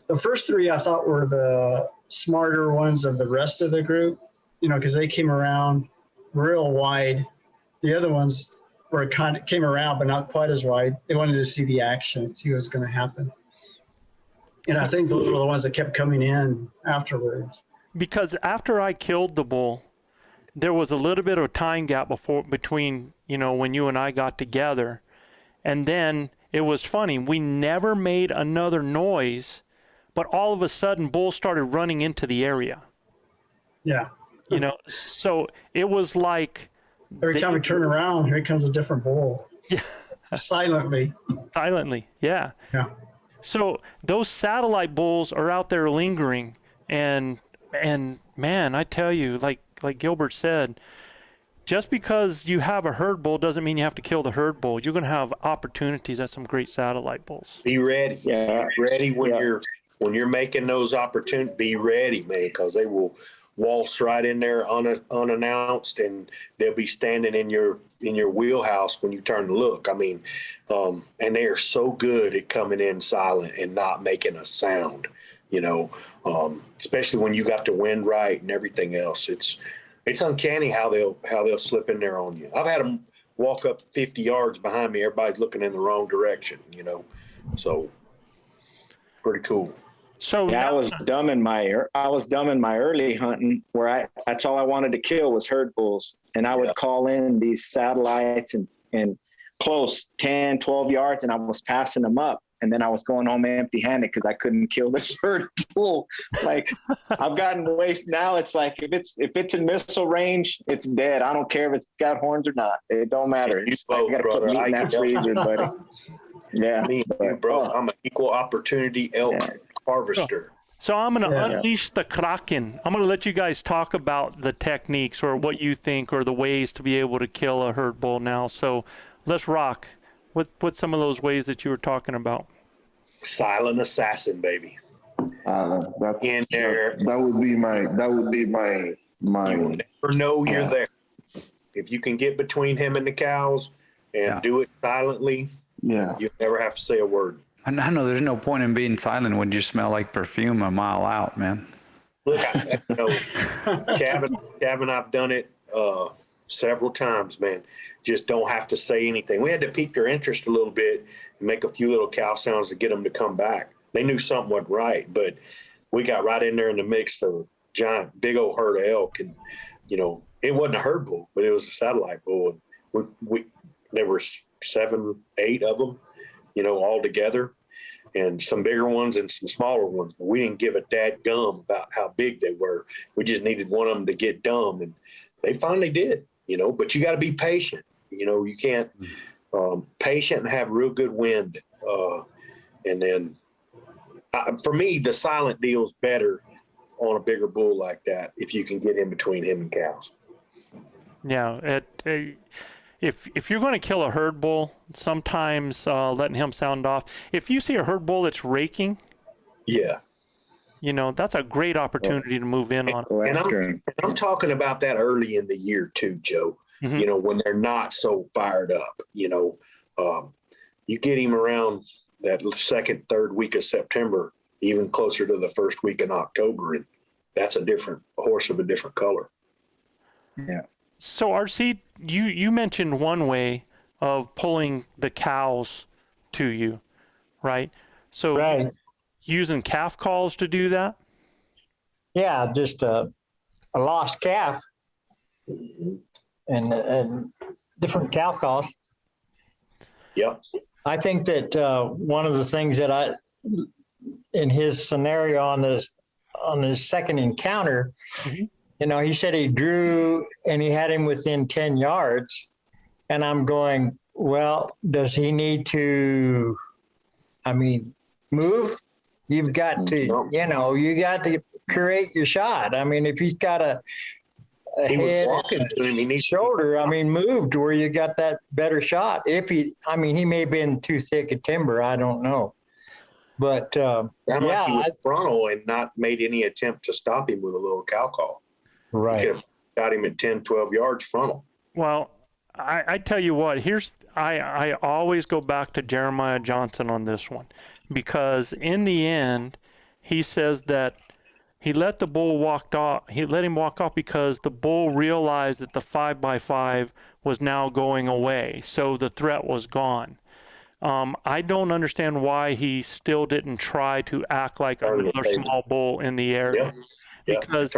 The first 3 I thought were the smarter ones of the rest of the group, because they came around real wide. The other ones came around, but not quite as wide. They wanted to see the action, see what was going to happen. And I think those were the ones that kept coming in afterwards. Because after I killed the bull, there was a little bit of a time gap between, when you and I got together. And then it was funny. We never made another noise, but all of a sudden, bulls started running into the area. Yeah. So it was like... Every time we turn around, here comes a different bull. Yeah. Silently. Yeah. Yeah. So those satellite bulls are out there lingering, and man, I tell you, like Gilbert said, just because you have a herd bull doesn't mean you have to kill the herd bull. You're going to have opportunities at some great satellite bulls. Be ready. Yeah. Be ready when you're making those opportunities. Be ready, man, because they will waltz right in there unannounced, and they'll be standing in your wheelhouse when you turn to look. I mean, and they are so good at coming in silent and not making a sound. Especially when you got the wind right and everything else. It's uncanny how they'll slip in there on you. I've had them walk up 50 yards behind me. Everybody's looking in the wrong direction. So pretty cool. So I was dumb in my early hunting, where that's all I wanted to kill was herd bulls, and I would call in these satellites and close 10, 12 yards, and I was passing them up, and then I was going home empty-handed because I couldn't kill this herd bull. Like, I've gotten waste now. It's like if it's in missile range, it's dead. I don't care if it's got horns or not. It don't matter. I got to put meat in that freezer, buddy. Yeah, Me, bro. I'm an equal opportunity elk harvester. So I'm going to Yeah. unleash the Kraken. I'm going to let you guys talk about the techniques or what you think or the ways to be able to kill a herd bull now. So let's rock. What's some of those ways that you were talking about? Silent assassin, baby. That, In there. That would be my. You never know you're Yeah. there. If you can get between him and the cows and do it silently, Yeah. you never have to say a word. I know there's no point in being silent when you smell like perfume a mile out, man. Look, Chav and I've done it several times, man. Just don't have to say anything. We had to pique their interest a little bit and make a few little cow sounds to get them to come back. They knew something wasn't right, but we got right in there in the mix of giant, big old herd of elk. And, it wasn't a herd bull, but it was a satellite bull. And there were 7, 8 of them, all together, and some bigger ones and some smaller ones. But we didn't give a dadgum about how big they were. We just needed one of them to get dumb, and they finally did, but you got to be patient. You can't patient and have real good wind. And then for me, the silent deal's better on a bigger bull like that if you can get in between him and cows. Yeah, if you're going to kill a herd bull, sometimes letting him sound off. If you see a herd bull that's raking, Yeah. That's a great opportunity to move in on. And I'm talking about that early in the year too, Joe. Mhm. When they're not so fired up. You get him around that second, third week of September, even closer to the first week in October, and that's a horse of a different color. Yeah. So RC, you mentioned one way of pulling the cows to you, right? So Right. using calf calls to do that? Yeah, just a lost calf and different cow calls. Yep. I think that one of the things that in his scenario on his second encounter, he said he drew and he had him within 10 yards. And I'm going, well, does he need to, move? You've got to, you got to create your shot. If he's got a He was head walking to him. He and needs shoulder, move to where you got that better shot. If he may have been too thick a timber. I don't know. But Sounded like he was frontal and not made any attempt to stop him with a little cow call. You right. could have got him at 10, 12 yards frontal. Well, I tell you what, I always go back to Jeremiah Johnson on this one, because in the end, he says that he let the bull walk off. He let him walk off because the bull realized that the 5x5 was now going away. So the threat was gone. I don't understand why he still didn't try to act like another small bull in the area. Yep. Yep. Because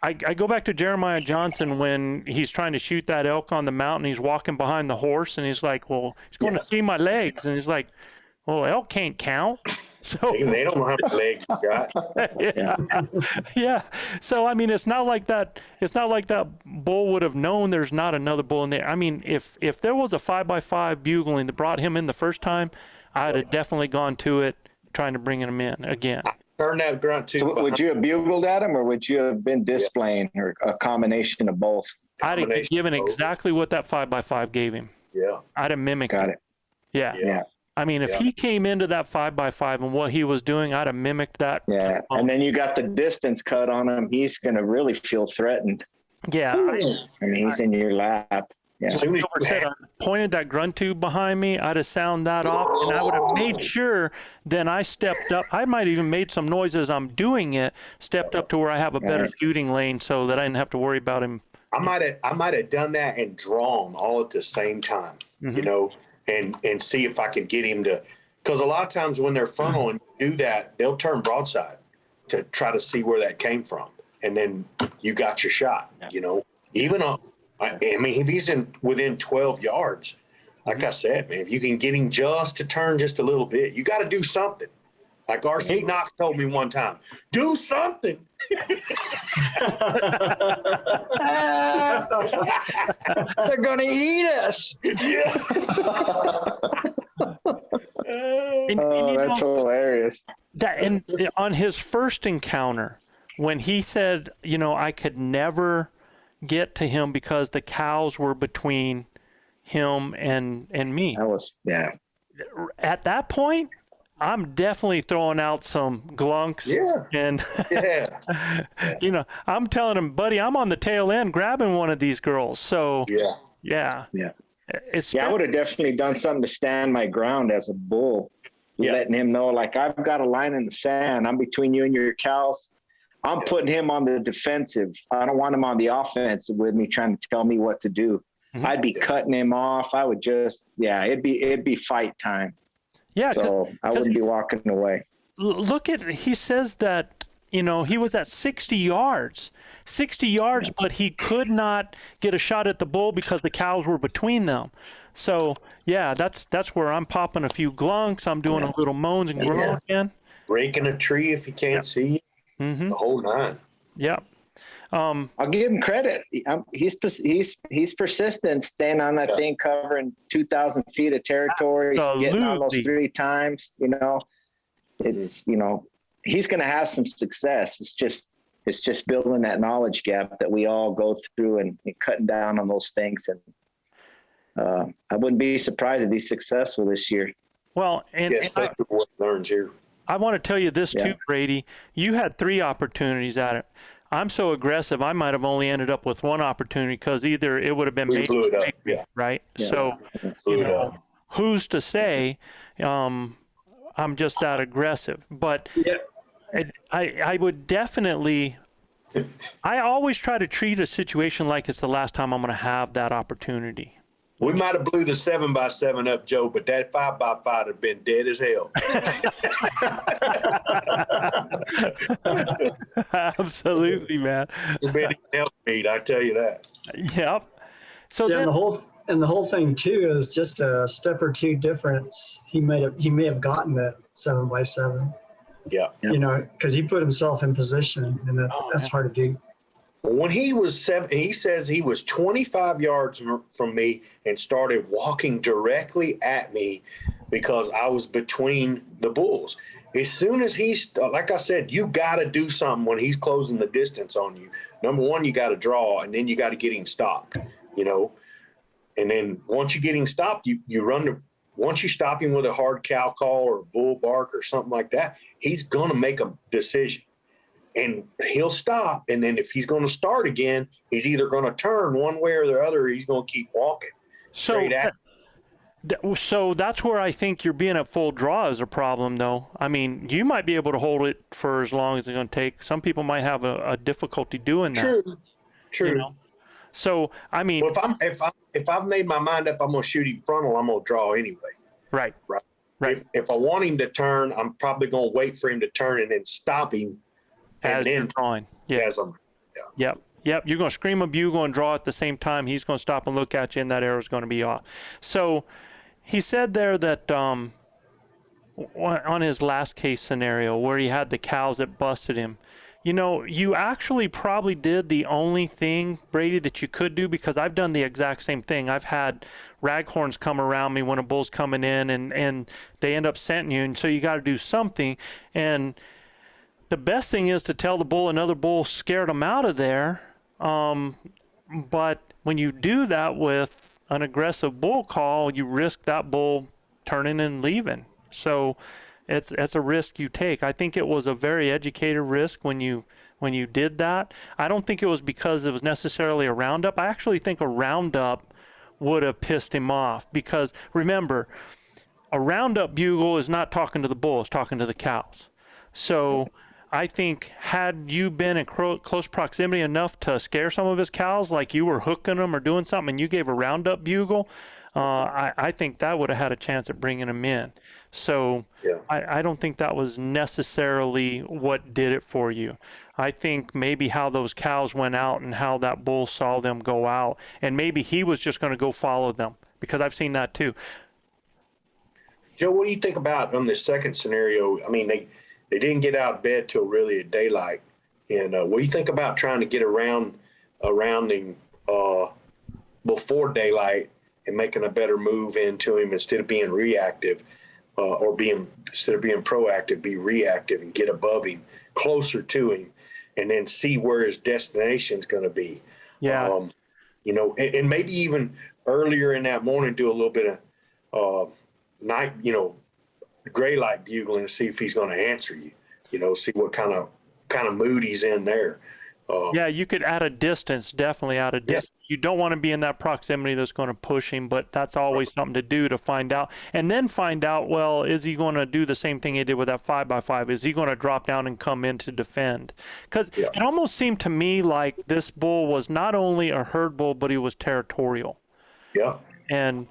I go back to Jeremiah Johnson when he's trying to shoot that elk on the mountain. He's walking behind the horse and he's like, well, he's going to see my legs. And he's like, well, elk can't count. So They don't know how many legs you got. yeah. So it's not like that. It's not like that bull would have known there's not another bull in there. If there was a 5x5 bugling that brought him in the first time, I'd have definitely gone to it, trying to bring him in again. Turn that grunt to. So would you have bugled at him, or would you have been displaying, or a combination of both? I'd have given exactly what that 5x5 gave him. Yeah. I'd have mimicked Got it. Yeah. Yeah. If he came into that 5x5 and what he was doing, I'd have mimicked that. Yeah. And then you got the distance cut on him. He's going to really feel threatened. Yeah. He's in your lap. Yeah. As soon as Gilbert said, I pointed that grunt tube behind me, I'd have sound that off, and I would have made sure then I stepped up. I might even made some noise as I'm doing it, stepped up to where I have a better shooting lane so that I didn't have to worry about him. I might have done that and drawn all at the same time, and see if I could get him to, because a lot of times when they're frontal and you do that, they'll turn broadside to try to see where that came from. And then you got your shot, even if he's within 12 yards, like I said, man, if you can get him just to turn just a little bit, you got to do something. Like R.C. Knox told me one time, do something. They're going to eat us. Oh, that's hilarious. That, and on his first encounter, when he said, you know, I could never get to him because the cows were between him and me. That was, yeah. At that point, I'm definitely throwing out some glunks. Yeah. And, Yeah. you know, I'm telling him, buddy, I'm on the tail end grabbing one of these girls. So, Yeah. yeah. I would have definitely done something to stand my ground as a bull, letting him know, like, I've got a line in the sand. I'm between you and your cows. I'm putting him on the defensive. I don't want him on the offensive with me trying to tell me what to do. I'd be cutting him off. I would just, it'd be fight time. Yeah. So I wouldn't be walking away. Look at, he says that, you know, he was at 60 yards, but he could not get a shot at the bull because the cows were between them. So yeah, that's where I'm popping a few glunks. I'm doing a little moans and groan again. Raking a tree if you can't see. The whole nine. Yeah. I'll give him credit. He's persistent, staying on that thing, covering 2,000 feet of territory, getting on those 3 times. You know, it's, you know, he's going to have some success. It's just building that knowledge gap that we all go through and cutting down on those things. And I wouldn't be surprised if he's successful this year. Well, and especially what learns here. I want to tell you this too, Brady. You had 3 opportunities at it. I'm so aggressive, I might have only ended up with 1 opportunity because either it would have been made, right? Yeah. So, you know, who's to say I'm just that aggressive? But I would definitely, I always try to treat a situation like it's the last time I'm going to have that opportunity. We might have blew the 7x7 up, Joe, but that 5x5 would have been dead as hell. Absolutely, man. It's been elk meat, I tell you that. Yep. So then, the whole thing too is just a step or 2 difference. He may have gotten that 7x7. Yeah. You know, because he put himself in position, and that's hard to do. When he was 7, he says he was 25 yards from me and started walking directly at me because I was between the bulls. As soon as he's, like I said, you got to do something when he's closing the distance on you. Number one, you got to draw, and then you got to get him stopped, you know. And then once you get him stopped, you run once you stop him with a hard cow call or bull bark or something like that, he's going to make a decision. And he'll stop, and then if he's going to start again, he's either going to turn one way or the other, or he's going to keep walking. So that's where I think you're being at full draw is a problem, though. I mean, you might be able to hold it for as long as it's going to take. Some people might have a difficulty doing that. True. You know? So I mean, well, if I've made my mind up, I'm going to shoot him frontal. I'm going to draw anyway. Right. If I want him to turn, I'm probably going to wait for him to turn and then stop him. As you're drawing. Yeah. Yep. You're going to scream a bugle and draw at the same time. He's going to stop and look at you, and that arrow's going to be off. So he said there that on his last case scenario where he had the cows that busted him, you know, you actually probably did the only thing, Brady, that you could do, because I've done the exact same thing. I've had raghorns come around me when a bull's coming in, and they end up scenting you, and so you got to do something. And the best thing is to tell the bull another bull scared him out of there. But when you do that with an aggressive bull call, you risk that bull turning and leaving. So it's a risk you take. I think it was a very educated risk when you did that. I don't think it was because it was necessarily a roundup. I actually think a roundup would have pissed him off, because remember, a roundup bugle is not talking to the bull, it's talking to the cows. So I think had you been in close proximity enough to scare some of his cows, like you were hooking them or doing something, and you gave a roundup bugle, I think that would have had a chance at bringing him in. So I don't think that was necessarily what did it for you. I think maybe how those cows went out and how that bull saw them go out, and maybe he was just going to go follow them, because I've seen that too. Joe, what do you think about on this second scenario? I mean, they didn't get out of bed till really at daylight. And what do you think about trying to get around him before daylight and making a better move into him instead of being reactive? or instead of being proactive, be reactive and get above him, closer to him, and then see where his destination is going to be. Yeah. You know, and maybe even earlier in that morning, do a little bit of night, you know, gray light bugling to see if he's going to answer you. You know, see what kind of mood he's in there. Yeah, you could add a distance, definitely add a distance. You don't want to be in that proximity that's going to push him, but that's always something to do to find out. And then find out, well, is he going to do the same thing he did with that 5x5? Is he going to drop down and come in to defend? Because it almost seemed to me like this bull was not only a herd bull, but he was territorial. Yeah. And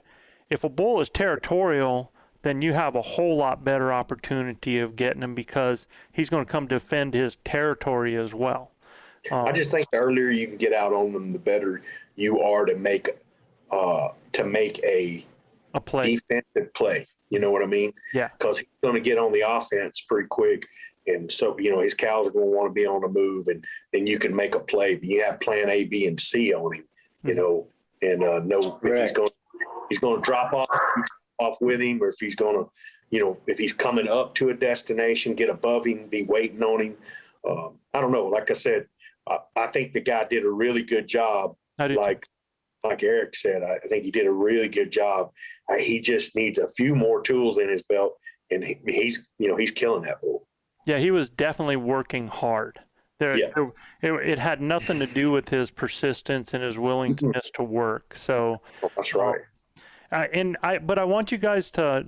if a bull is territorial, then you have a whole lot better opportunity of getting him because he's going to come defend his territory as well. I just think the earlier you can get out on them, the better you are to make a play, defensive play. You know what I mean? Yeah. Because he's going to get on the offense pretty quick, and so you know his cows are going to want to be on the move, and then you can make a play. But you have plan A, B, and C on him. You know, and know if he's going to drop off with him, or if he's going to, you know, if he's coming up to a destination, get above him, be waiting on him. I don't know. Like I said. I think the guy did a really good job. Like Eric said, I think he did a really good job. He just needs a few more tools in his belt, and he's killing that bull. Yeah, he was definitely working hard. It had nothing to do with his persistence and his willingness to work. So that's right. But I want you guys to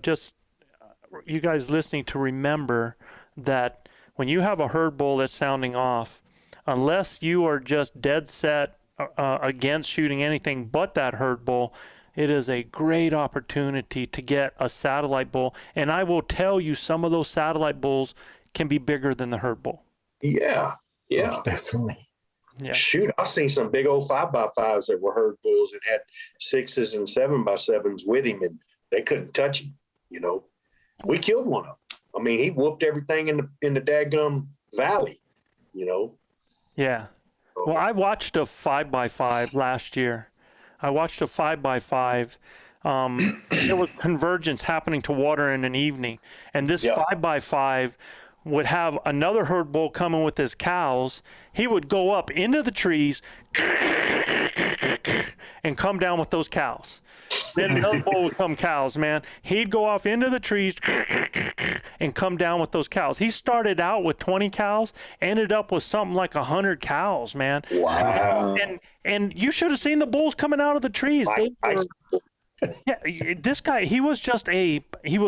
you guys listening to remember that when you have a herd bull that's sounding off, unless you are just dead set against shooting anything but that herd bull, it is a great opportunity to get a satellite bull. And I will tell you, some of those satellite bulls can be bigger than the herd bull. Yeah. Most definitely. Yeah. Shoot, I've seen some big old 5x5s that were herd bulls and had 6s and 7x7s with him, and they couldn't touch him. You know, we killed one of them. I mean, he whooped everything in the daggum valley. You know. Yeah. Well, I watched a 5x5 last year. I watched a 5x5. There was convergence happening to water in an evening. And this 5x5 would have another herd bull coming with his cows. He would go up into the trees and come down with those cows. Then another bull would come cows, man. He'd go off into the trees and come down with those cows. He started out with 20 cows, ended up with something like 100 cows, man. Wow. And you should have seen the bulls coming out of the trees. This guy, he was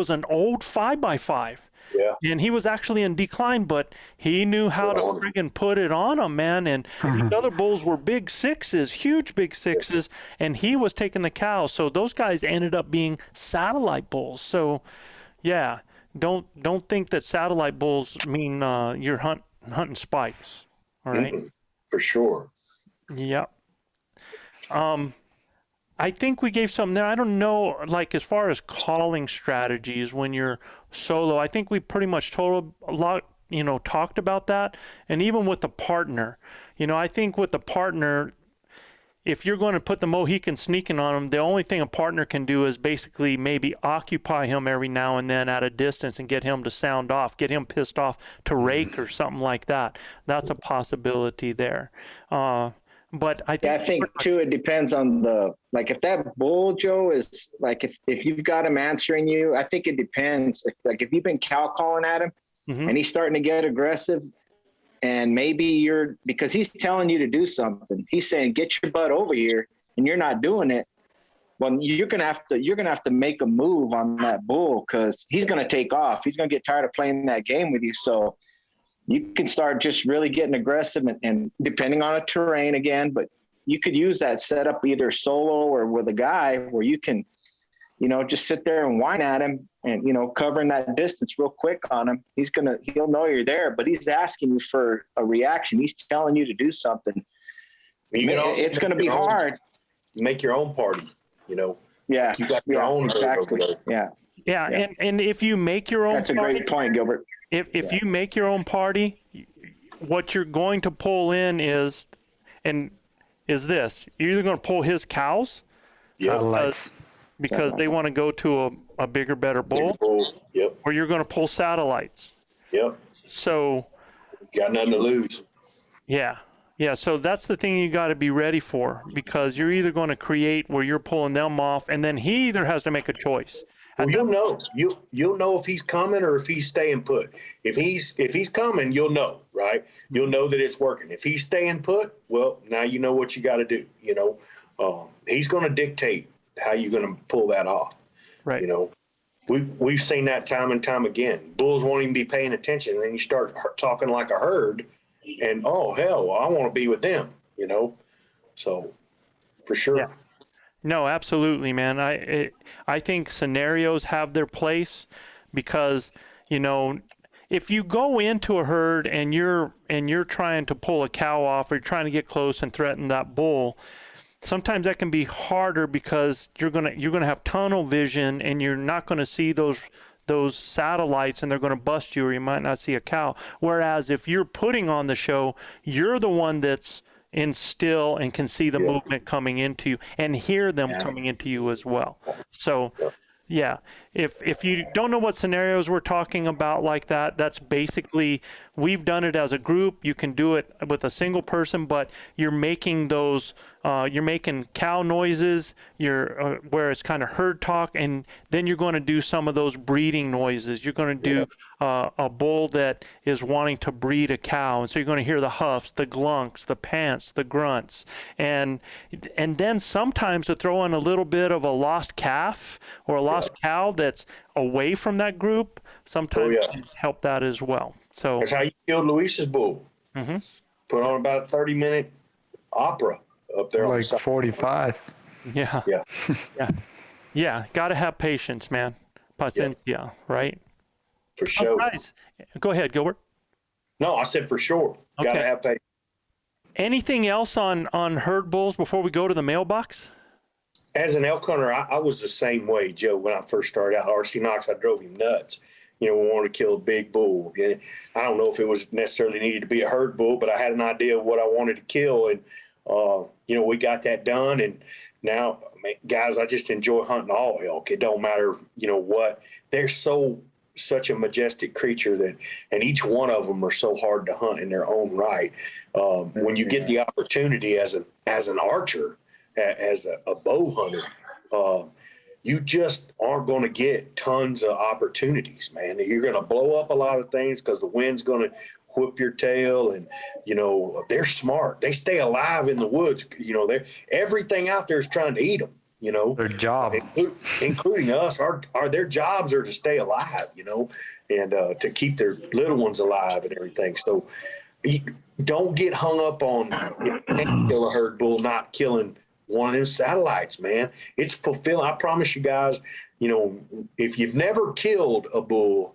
an old 5x5. Yeah. And he was actually in decline, but he knew how to friggin' put it on them, man. And these other bulls were big 6s, huge big 6s, and he was taking the cows. So those guys ended up being satellite bulls. So, yeah, don't think that satellite bulls mean you're hunting spikes. All right. For sure. Yep. I think we gave something there. I don't know, like as far as calling strategies when you're solo, I think we pretty much talked about that. And even with the partner, I think with the partner, if you're going to put the Mohican sneaking on him, the only thing a partner can do is basically maybe occupy him every now and then at a distance and get him to sound off, get him pissed off to rake or something like that. That's a possibility there. But I think too, it depends on if that bull, Joe, is like, if you've got him answering you, I think it depends. If you've been cow calling at him and he's starting to get aggressive, and maybe because he's telling you to do something, he's saying, get your butt over here, and you're not doing it. Well, you're going to have to make a move on that bull, because he's going to take off. He's going to get tired of playing that game with you. So you can start just really getting aggressive and depending on a terrain again, but you could use that setup either solo or with a guy where you can, just sit there and whine at him and, covering that distance real quick on him. He'll know you're there, but he's asking you for a reaction. He's telling you to do something. It's going to be hard. Make your own party, Yeah. You got your own. Exactly. Yeah. Yeah. And if you make your own That's a great point, Gilbert. If you make your own party, what you're going to pull in is this. You're either going to pull his cows, because they want to go to a bigger, better bull, Yep. or you're going to pull satellites. Yep. So, Got nothing to lose. yeah. Yeah, so that's the thing you got to be ready for, because you're either going to create where you're pulling them off, and then he either has to make a choice. Well, you'll know. You'll know if he's coming or if he's staying put. If he's coming, you'll know, right? You'll know that it's working. If he's staying put, well, now you know what you got to do. You know, he's going to dictate how you're going to pull that off. Right. You know, we've seen that time and time again. Bulls won't even be paying attention, and then you start talking like a herd, and oh hell, I want to be with them. You know, so for sure. Yeah. No, absolutely, man. I think scenarios have their place, because, you know, if you go into a herd and you're trying to pull a cow off, or you're trying to get close and threaten that bull, sometimes that can be harder, because you're gonna have tunnel vision, and you're not gonna see those satellites, and they're going to bust you, or you might not see a cow. Whereas if you're putting on the show, you're the one that's in still and can see the movement coming into you and hear them coming into you as well. So yeah, if you don't know what scenarios we're talking about like that, that's basically, we've done it as a group. You can do it with a single person, but you're making those, you're making cow noises, where it's kind of herd talk, and then you're going to do some of those breeding noises. You're going to do a bull that is wanting to breed a cow, and so you're going to hear the huffs, the glunks, the pants, the grunts, and then sometimes to throw in a little bit of a lost calf or a lost cow that's away from that group, sometimes can help that as well. So that's how you killed Luis's bull. Mm-hmm. Put on about a 30-minute opera up there. Like 45. Yeah. Yeah. Yeah. Got to have patience, man. Paciencia, right? For sure. Guys, go ahead, Gilbert. No, I said for sure. Okay. Got to have patience. Anything else on herd bulls before we go to the mailbox? As an elk hunter, I was the same way, Joe, when I first started out. R.C. Knox, I drove him nuts. You know, we wanted to kill a big bull. I don't know if it was necessarily needed to be a herd bull, but I had an idea of what I wanted to kill. And, you know, we got that done. And now, guys, I just enjoy hunting all elk. It don't matter, you know what. They're such a majestic creature and each one of them are so hard to hunt in their own right. When you get the opportunity as an archer, as a bow hunter, you just aren't going to get tons of opportunities, man. You're going to blow up a lot of things because the wind's going to whip your tail, and you know they're smart. They stay alive in the woods. You know, everything out there is trying to eat them. You know, Their job, including us, their jobs are to stay alive. You know, and to keep their little ones alive and everything. So don't get hung up on kill a herd bull, not killing one of them satellites, man. It's fulfilling. I promise you guys, you know, if you've never killed a bull,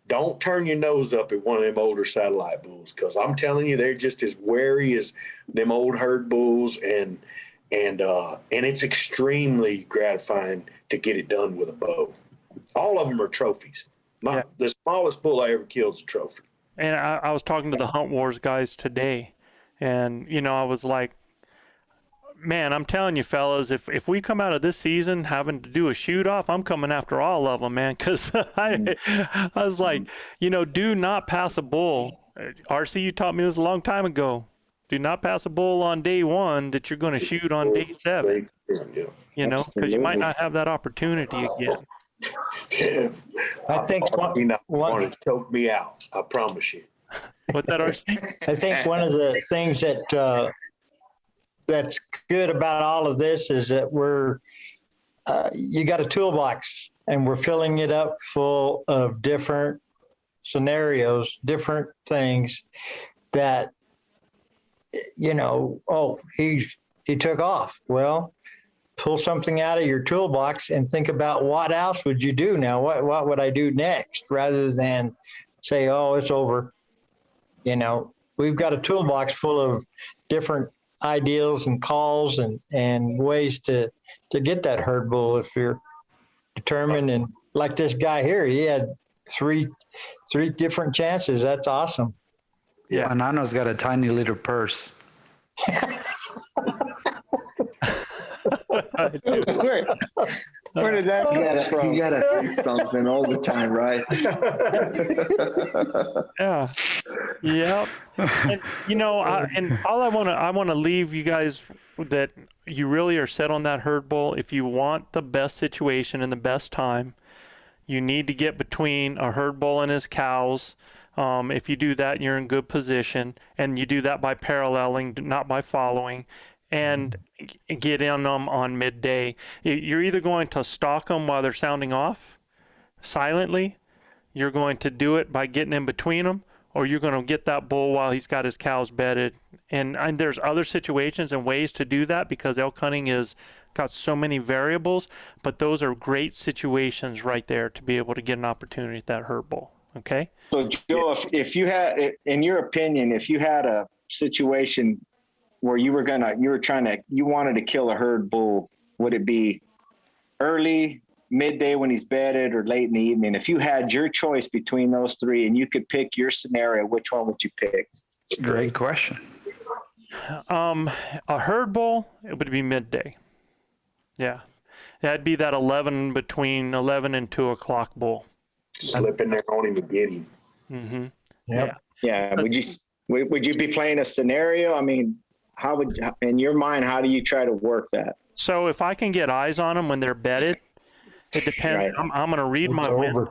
don't turn your nose up at one of them older satellite bulls, because I'm telling you, they're just as wary as them old herd bulls, and it's extremely gratifying to get it done with a bow. All of them are trophies. The smallest bull I ever killed is a trophy. And I was talking to the Hunt Wars guys today, and, you know, I was like, man, I'm telling you, fellas, if we come out of this season having to do a shoot off, I'm coming after all of them, man. Because I was like, you know, do not pass a bull. RC, you taught me this a long time ago. Do not pass a bull on day one that you're going to shoot on day 7. You know, because you might not have that opportunity again. I think one to choke me out. I promise you. What's that, RC? I think one of the things that that's good about all of this is that you got a toolbox, and we're filling it up full of different scenarios, different things that, you know, he took off. Well, pull something out of your toolbox and think about what else would you do now? What would I do next, rather than say, oh, it's over. You know, we've got a toolbox full of different ideals and calls and ways to get that herd bull if you're determined. And like this guy here, he had three different chances. That's awesome. Yeah, Nano's got a tiny little purse. Where did that come from? You gotta say something all the time, right? Yeah. Yep. And and all I want to leave you guys that you really are set on that herd bull. If you want the best situation and the best time, you need to get between a herd bull and his cows. If you do that, you're in good position, and you do that by paralleling, not by following, and get in them on midday. You're either going to stalk them while they're sounding off silently, you're going to do it by getting in between them, or you're going to get that bull while he's got his cows bedded. And there's other situations and ways to do that because elk hunting is got so many variables, but those are great situations right there to be able to get an opportunity at that herd bull. Okay. So Joe, if you had, in your opinion, if you had a situation where you wanted to kill a herd bull, would it be early, midday when he's bedded, or late in the evening? If you had your choice between those three and you could pick your scenario, which one would you pick? Great question. A herd bull, it would be midday. Yeah. That'd be that between 11 and 2 o'clock bull. Slip in there on him and get him. Mm-hmm. Yep. Yeah. Would you be playing a scenario? I mean, how would, in your mind, how do you try to work that? So if I can get eyes on them when they're bedded, it depends. Right. I'm going to read my wind.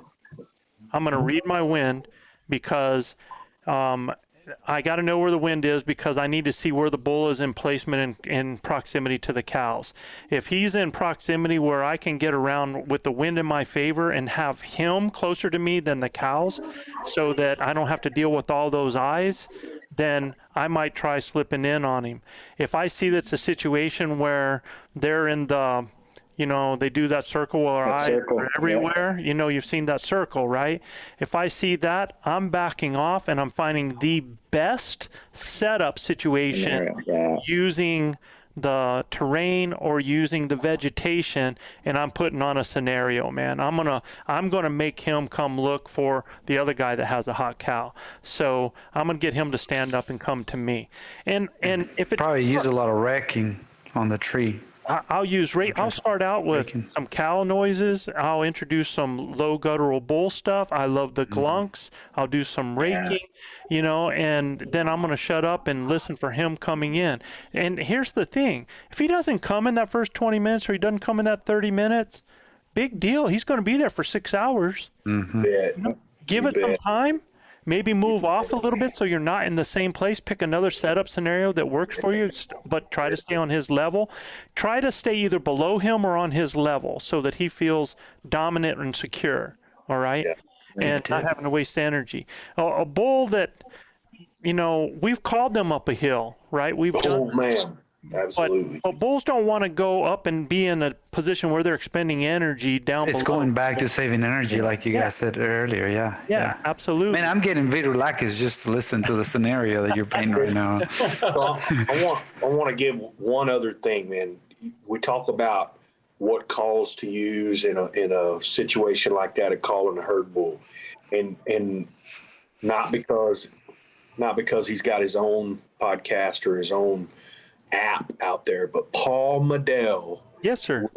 I'm going to read my wind because I got to know where the wind is because I need to see where the bull is in placement in proximity to the cows. If he's in proximity where I can get around with the wind in my favor and have him closer to me than the cows so that I don't have to deal with all those eyes, then I might try slipping in on him. If I see that's a situation where they're in the, they do that circle where eyes are everywhere. Yeah. You've seen that circle, right? If I see that, I'm backing off and I'm finding the best setup situation using the terrain or using the vegetation, and I'm putting on a scenario, man. I'm gonna make him come look for the other guy that has a hot cow. So I'm gonna get him to stand up and come to me. And if it probably use a lot of wrecking on the tree. I'll start out with some cow noises. I'll introduce some low guttural bull stuff. I love the glunks. I'll do some raking, and then I'm going to shut up and listen for him coming in. And here's the thing. If he doesn't come in that first 20 minutes or he doesn't come in that 30 minutes, big deal. He's going to be there for 6 hours. Mm-hmm. Give it some time. Maybe move off a little bit so you're not in the same place. Pick another setup scenario that works for you, but try to stay on his level. Try to stay either below him or on his level so that he feels dominant and secure, all right? Yeah. And not having to waste energy. A bull that, we've called them up a hill, right? Man. Absolutely. But bulls don't want to go up and be in a position where they're expending energy down below. It's going back to saving energy, like you guys said earlier. Yeah, absolutely. Man, I'm getting vidulakis just to listen to the scenario that you're painting right now. Well, I want to give one other thing, man. We talk about what calls to use in a situation like that, of calling a herd bull, and not because he's got his own podcast or his own app out there, but Paul Medell, yes sir,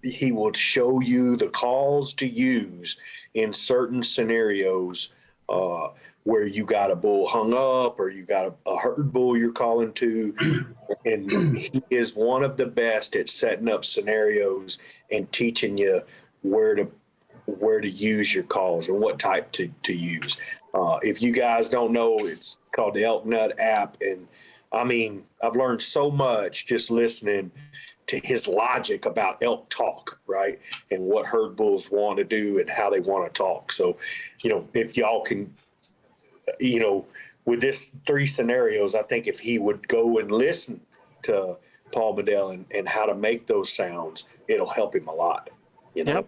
he will show you the calls to use in certain scenarios where you got a bull hung up or you got a herd bull you're calling to, and he is one of the best at setting up scenarios and teaching you where to use your calls and what type to use. If you guys don't know, it's called the Elk Nut app, and I mean, I've learned so much just listening to his logic about elk talk, right? And what herd bulls want to do and how they want to talk. So, if y'all can, with this 3 scenarios, I think if he would go and listen to Paul Medell and how to make those sounds, it'll help him a lot, Yep.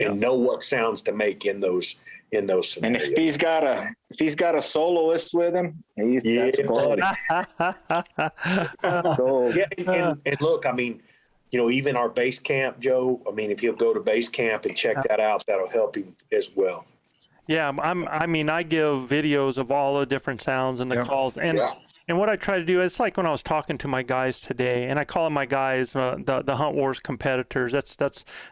And know what sounds to make in those scenarios. And if he's got a soloist with him, that's quality. And look, I mean, even our base camp, Joe, I mean, if he'll go to base camp and check that out, that'll help him as well. Yeah, I give videos of all the different sounds and the calls, and And what I try to do, it's like when I was talking to my guys today, and I call them my guys, the Hunt Wars competitors.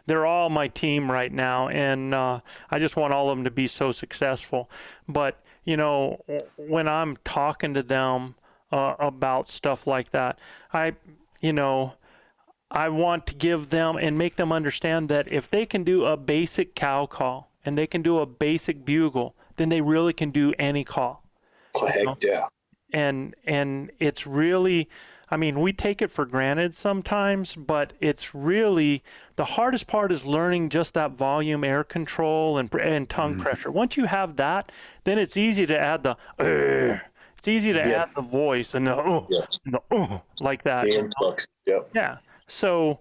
They're all my team right now, and I just want all of them to be so successful. But you know, when I'm talking to them about stuff like that, I want to give them and make them understand that if they can do a basic cow call and they can do a basic bugle, then they really can do any call. Heck yeah. And it's really, I mean, we take it for granted sometimes, but it's really, the hardest part is learning just that volume, air control, and tongue pressure. Once you have that, then it's easy to add the, it's easy to add the voice and the, like that. Yeah. So,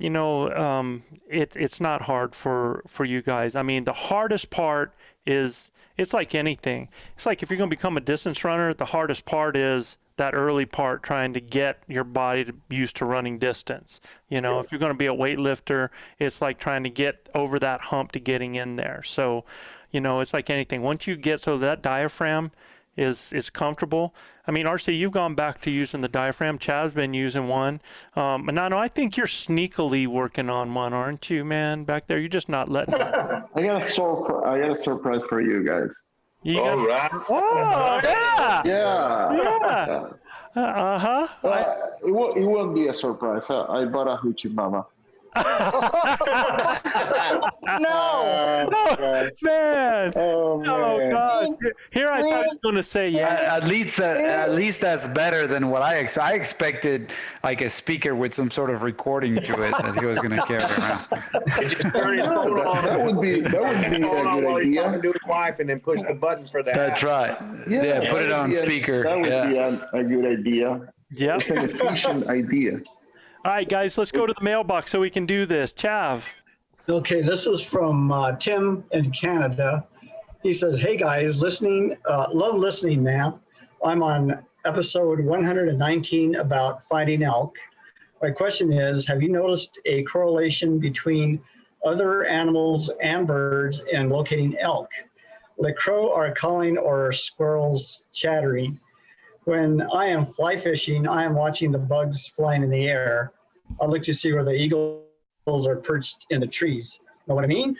you know, it's not hard for you guys. I mean, the hardest part is, it's like anything. It's like if you're going to become a distance runner, the hardest part is that early part, trying to get your body used to running distance. You know, if you're going to be a weightlifter, it's like trying to get over that hump to getting in there. So, you know, it's like anything. Once you get so that diaphragm is comfortable. I mean, RC, you've gone back to using the diaphragm. Chav's been using one. And Nano, I think you're sneakily working on one, aren't you, man? Back there, you're just not letting it. I got a surprise for you guys. All right. Oh, yeah. Yeah. Uh-huh. It won't be a surprise. I bought a hoochie mama. No. Man. Oh, man. Oh, gosh. Here I thought I was going to say, yeah. At least that's better than what I expected. I expected like a speaker with some sort of recording to it that he was going to carry around. Just turn his phone on. That would be a good He's talking idea. to his wife, and then push the button for that. That's right. Yeah, put it on speaker. That would be a good idea. Yep. It's an efficient idea. All right, guys, let's go to the mailbox so we can do this. Chav. Okay, this is from Tim in Canada. He says, "Hey guys, love listening, man. I'm on episode 119 about fighting elk. My question is, have you noticed a correlation between other animals and birds in locating elk? Like crow are calling or squirrels chattering. When I am fly fishing, I am watching the bugs flying in the air. I look to see where the eagles are perched in the trees. Know what I mean?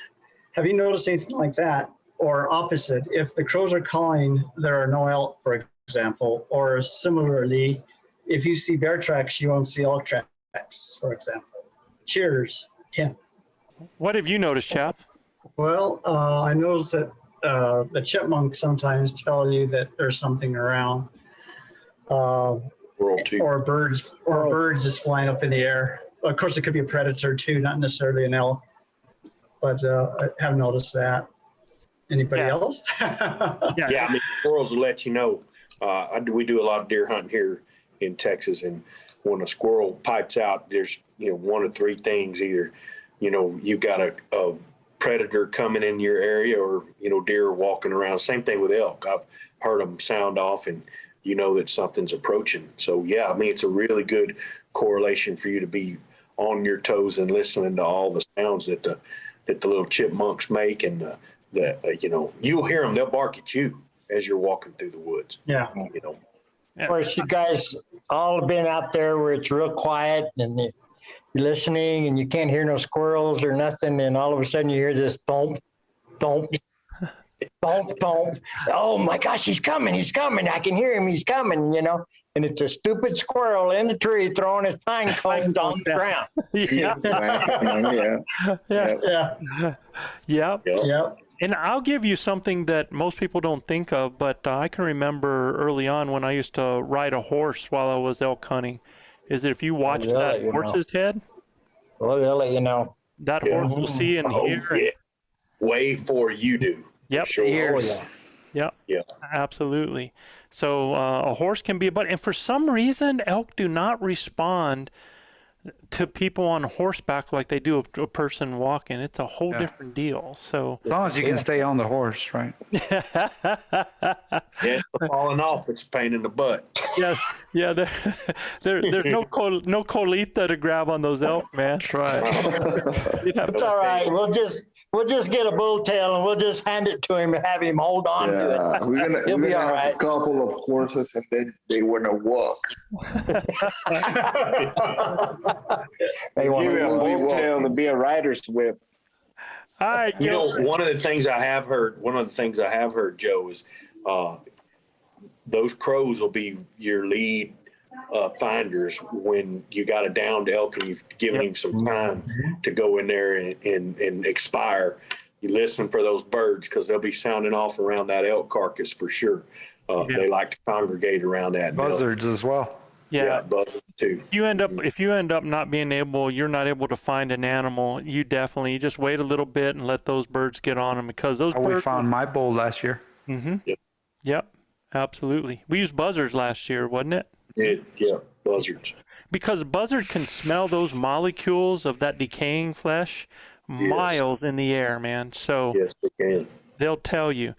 Have you noticed anything like that? Or opposite, if the crows are calling, there are no elk, for example. Or similarly, if you see bear tracks, you won't see elk tracks, for example. Cheers, Tim." What have you noticed, Chav? Well, I noticed that the chipmunks sometimes tell you that there's something around. Or birds just flying up in the air. Of course, it could be a predator too, not necessarily an elk. But I have noticed that. Anybody else? Yeah, I mean, squirrels will let you know. We do a lot of deer hunting here in Texas, and when a squirrel pipes out, there's one of three things: either you got a predator coming in your area, or deer walking around. Same thing with elk. I've heard them sound off, and you know that something's approaching. So yeah, I mean, it's a really good correlation for you to be on your toes and listening to all the sounds that the little chipmunks make, and you'll hear them. They'll bark at you as you're walking through the woods. Yeah. Of course, you guys all have been out there where it's real quiet and you're listening and you can't hear no squirrels or nothing, and all of a sudden you hear this thump, thump, thump, thump. Oh my gosh, he's coming! I can hear him. He's coming! And it's a stupid squirrel in the tree throwing his pine cones on the ground. Yeah. And I'll give you something that most people don't think of, but I can remember early on when I used to ride a horse while I was elk hunting, is that if you watch that horse's head, that horse will see and hear. Way before you do. Yep. Sure. Yeah, absolutely. So a horse can be and for some reason, elk do not respond to people on horseback like they do a person walking. It's a whole different deal. So as long as you can stay on the horse, right? Yeah, falling off, it's a pain in the butt. Yes, yeah. There's no colita to grab on those elk, man. That's right. It's all right. We'll just get a bull tail and we'll just hand it to him and have him hold on to Yeah, it. we're He'll gonna be all have right. a couple of horses, and then they wanna walk. They Give want you a to bull tail to be a rider's whip. All right, You know, one of the things I have heard, Joe, is those crows will be your lead finders when you got a downed elk and you've given him some time to go in there and expire. You listen for those birds because they'll be sounding off around that elk carcass for sure. They like to congregate around that. Buzzards as well. yeah. Buzzards too. If you end up not being able, you're not able to find an animal. You just wait a little bit and let those birds get on them because those We birds. found my bull last year. Yep, absolutely. We used buzzards last year, wasn't it? Yeah, buzzards. Because buzzard can smell those molecules of that decaying flesh miles in the air, man. So Yes, they can. they'll tell you.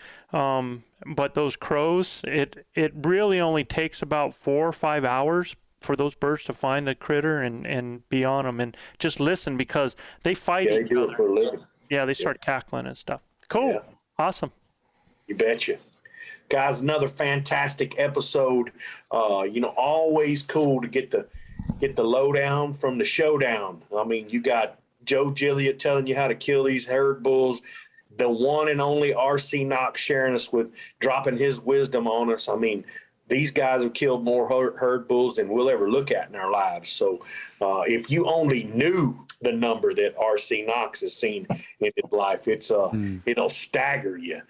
But those crows, it really only takes about 4 or 5 hours for those birds to find a critter and be on them and just listen because they fight Yeah, they each do other. it for a living. Yeah, they start cackling and stuff. Cool. Yeah. Awesome. You betcha. Guys, another fantastic episode. Always cool to get the lowdown from the showdown. I mean, you got Joe Gillia telling you how to kill these herd bulls. The one and only R.C. Knox sharing us with dropping his wisdom on us. I mean, these guys have killed more herd bulls than we'll ever look at in our lives. So if you only knew the number that R.C. Knox has seen in his life, it'll stagger you.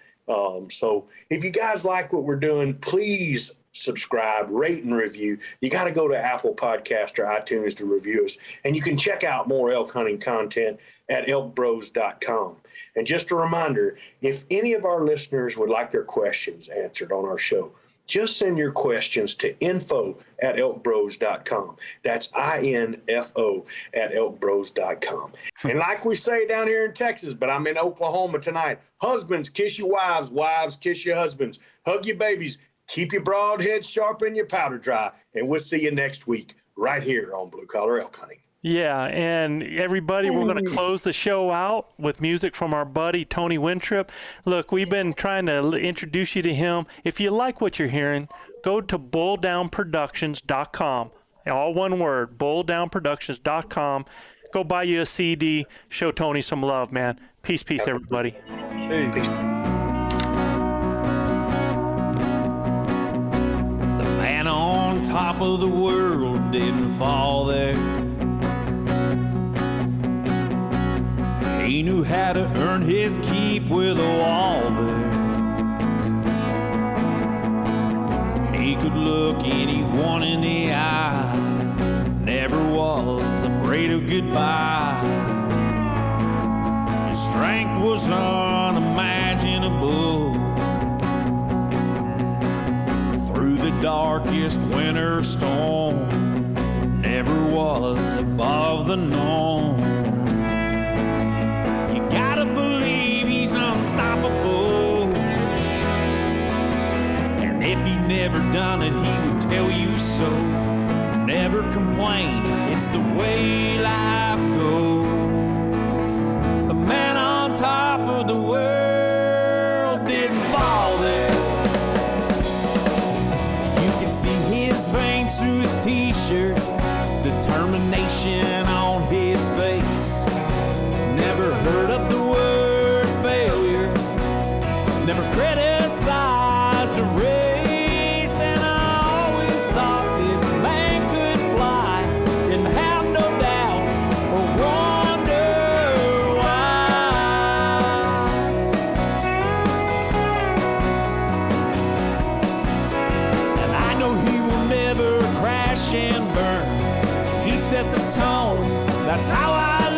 So if you guys like what we're doing, please subscribe, rate, and review. You got to go to Apple Podcast or iTunes to review us. And you can check out more elk hunting content at ElkBros.com. And just a reminder, if any of our listeners would like their questions answered on our show, just send your questions to info@elkbros.com. That's INFO at elkbros.com. And like we say down here in Texas, but I'm in Oklahoma tonight, husbands, kiss your wives, wives, kiss your husbands, hug your babies, keep your broad head sharp and your powder dry, and we'll see you next week right here on Blue Collar Elk Hunting. Yeah, and everybody, we're going to close the show out with music from our buddy Tony Wintrip. Look, we've been trying to introduce you to him. If you like what you're hearing, go to BullDownProductions.com. All one word, BullDownProductions.com. Go buy you a CD. Show Tony some love, man. Peace, everybody. Peace. The man on top of the world didn't fall there. He knew how to earn his keep with a wall there. He could look anyone in the eye, never was afraid of goodbye. His strength was unimaginable. Through the darkest winter storm, never was above the norm. Gotta believe he's unstoppable. And if he'd never done it, he would tell you so. Never complain, it's the way life goes. The man on top of the world didn't fall there. You can see his veins through his t-shirt, determination on his face. Never heard of the word failure, never criticized a race, and I always thought this man could fly, didn't have no doubts or wonder why. And I know he will never crash and burn. He set the tone, that's how I